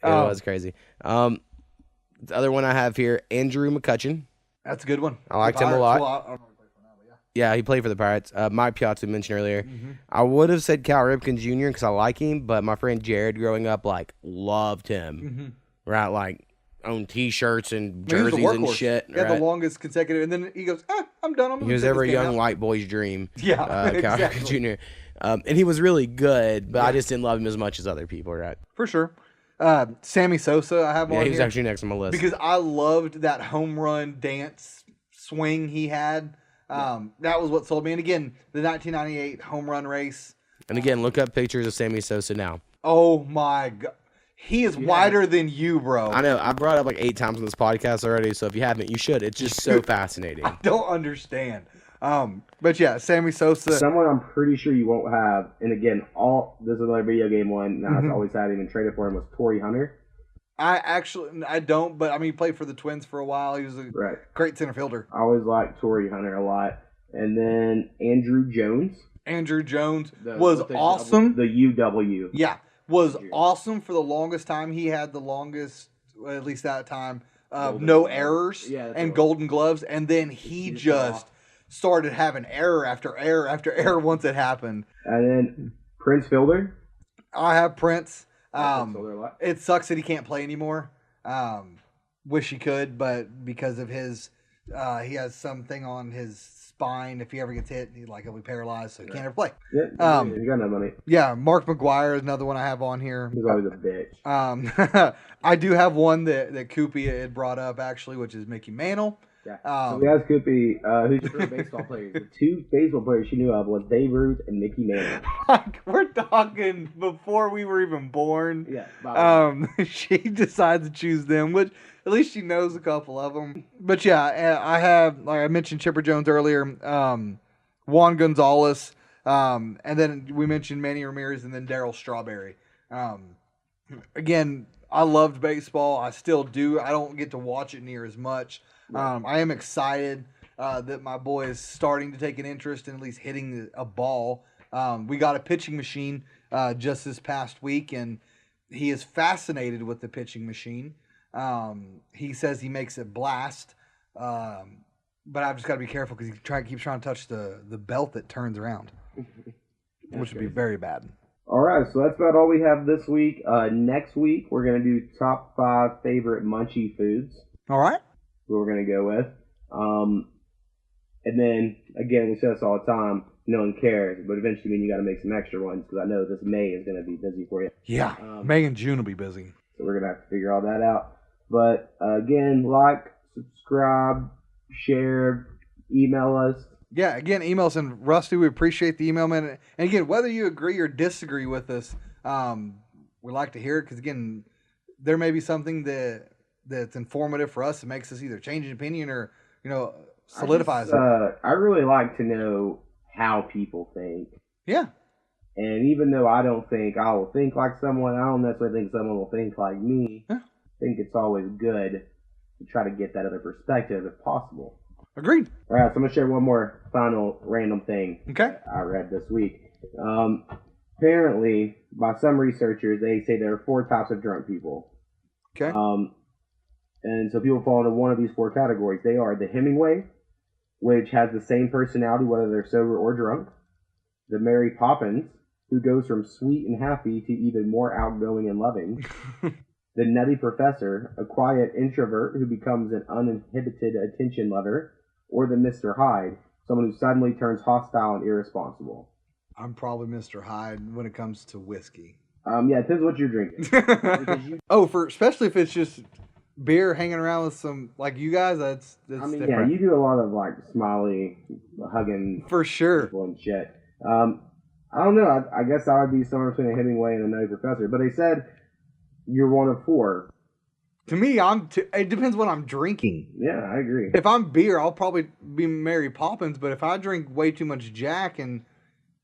It was crazy. The other one I have here, Andrew McCutchen. That's a good one. I liked him a lot. Yeah, he played for the Pirates. Mike Piazza mentioned earlier. I would have said Cal Ripken Jr. because I like him, but my friend Jared growing up, loved him. Right, owned T-shirts and jerseys and shit. He had the longest consecutive, and then he goes, I'm done. He was every young white boy's dream. Yeah, Cal Ripken Jr. And he was really good, but I just didn't love him as much as other people, right? For sure. Sammy Sosa, I have on here. Yeah, he was actually next on my list. Because I loved that home run dance swing he had. That was what sold me. And again, the 1998 home run race. And again, look up pictures of Sammy Sosa now. Oh, my God. He is wider than you, bro. I know. I brought it up 8 times on this podcast already, so if you haven't, you should. It's just so fascinating. I don't understand. But yeah, Sammy Sosa. Someone I'm pretty sure you won't have, and again, this is another video game one, now I've always had him and traded for him, was Torrey Hunter. I don't, but I mean, he played for the Twins for a while. He was a great center fielder. I always liked Torrey Hunter a lot. And then Andrew Jones. Andrew Jones was awesome. The UW. Yeah, was awesome for the longest time. He had the longest, at least that time, no errors and Golden Gloves. And then he just started having error after error after error once it happened. And then Prince Fielder. I have Prince. It sucks that he can't play anymore. Wish he could, but because of his, he has something on his spine. If he ever gets hit, he'll be paralyzed, so he can't ever play. Yeah, he got no money. Yeah, Mark McGuire is another one I have on here. He's always a bitch. I do have one that Koopy had brought up actually, which is Mickey Mantle. Yeah. So we asked Koopy, who's your favorite baseball players? The 2 baseball players she knew of was Babe Ruth and Mickey Mantle. We're talking before we were even born. Yeah. She decides to choose them, which at least she knows a couple of them. But yeah, I have, like I mentioned, Chipper Jones earlier, Juan Gonzalez, and then we mentioned Manny Ramirez, and then Darryl Strawberry. Again, I loved baseball. I still do. I don't get to watch it near as much. I am excited that my boy is starting to take an interest in at least hitting a ball. We got a pitching machine just this past week, and he is fascinated with the pitching machine. He says he makes it blast, but I've just got to be careful because he keeps trying to touch the belt that turns around, which would be very bad. All right, so that's about all we have this week. Next week, we're going to do top 5 favorite munchie foods. All right. Who we're going to go with. And then, again, we say this all the time, no one cares, but eventually you got to make some extra ones because I know this May is going to be busy for you. Yeah, May and June will be busy. So we're going to have to figure all that out. But, again, like, subscribe, share, email us. Yeah, again, email us. And Rusty, we appreciate the email, man. And again, whether you agree or disagree with us, we like to hear it because, again, there may be something that's informative for us. It makes us either change an opinion or, solidifies it. I really like to know how people think. Yeah. And even though I don't think I will think like someone, I don't necessarily think someone will think like me. Yeah. I think it's always good to try to get that other perspective if possible. Agreed. All right, so I'm going to share one more final random thing I read this week. Apparently, by some researchers, they say there are 4 types of drunk people. Okay. And so people fall into one of these 4 categories. They are the Hemingway, which has the same personality whether they're sober or drunk. The Mary Poppins, who goes from sweet and happy to even more outgoing and loving. The Nutty Professor, a quiet introvert who becomes an uninhibited attention lover. Or the Mr. Hyde, someone who suddenly turns hostile and irresponsible. I'm probably Mr. Hyde when it comes to whiskey. Yeah, it depends what you're drinking. Especially if it's just beer hanging around with some, like you guys, that's different. Yeah, you do a lot of like smiley, hugging for sure people and shit. I don't know. I guess I would be somewhere between a Hemingway and a Nutty Professor. But they said you're one of 4. To me, it depends what I'm drinking. Yeah, I agree. If I'm beer, I'll probably be Mary Poppins. But if I drink way too much Jack and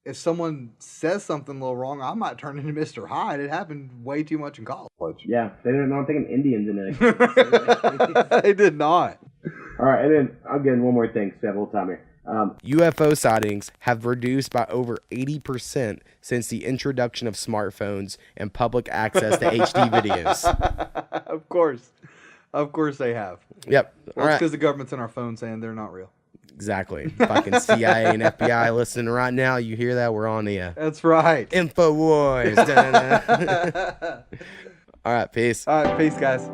if someone says something a little wrong, I might turn into Mr. Hyde. It happened way too much in college. Yeah, they didn't know I'm thinking Indians in it. They did not. All right, and then again, one more thing. So we have a little time here. UFO sightings have reduced by over 80% since the introduction of smartphones and public access to HD videos. Of course they have. Yep. Well, it's because the government's in our phone saying they're not real. Exactly. Fucking CIA and FBI listening right now. You hear that? We're on the That's right. InfoWars. All right, peace. All right, peace, guys.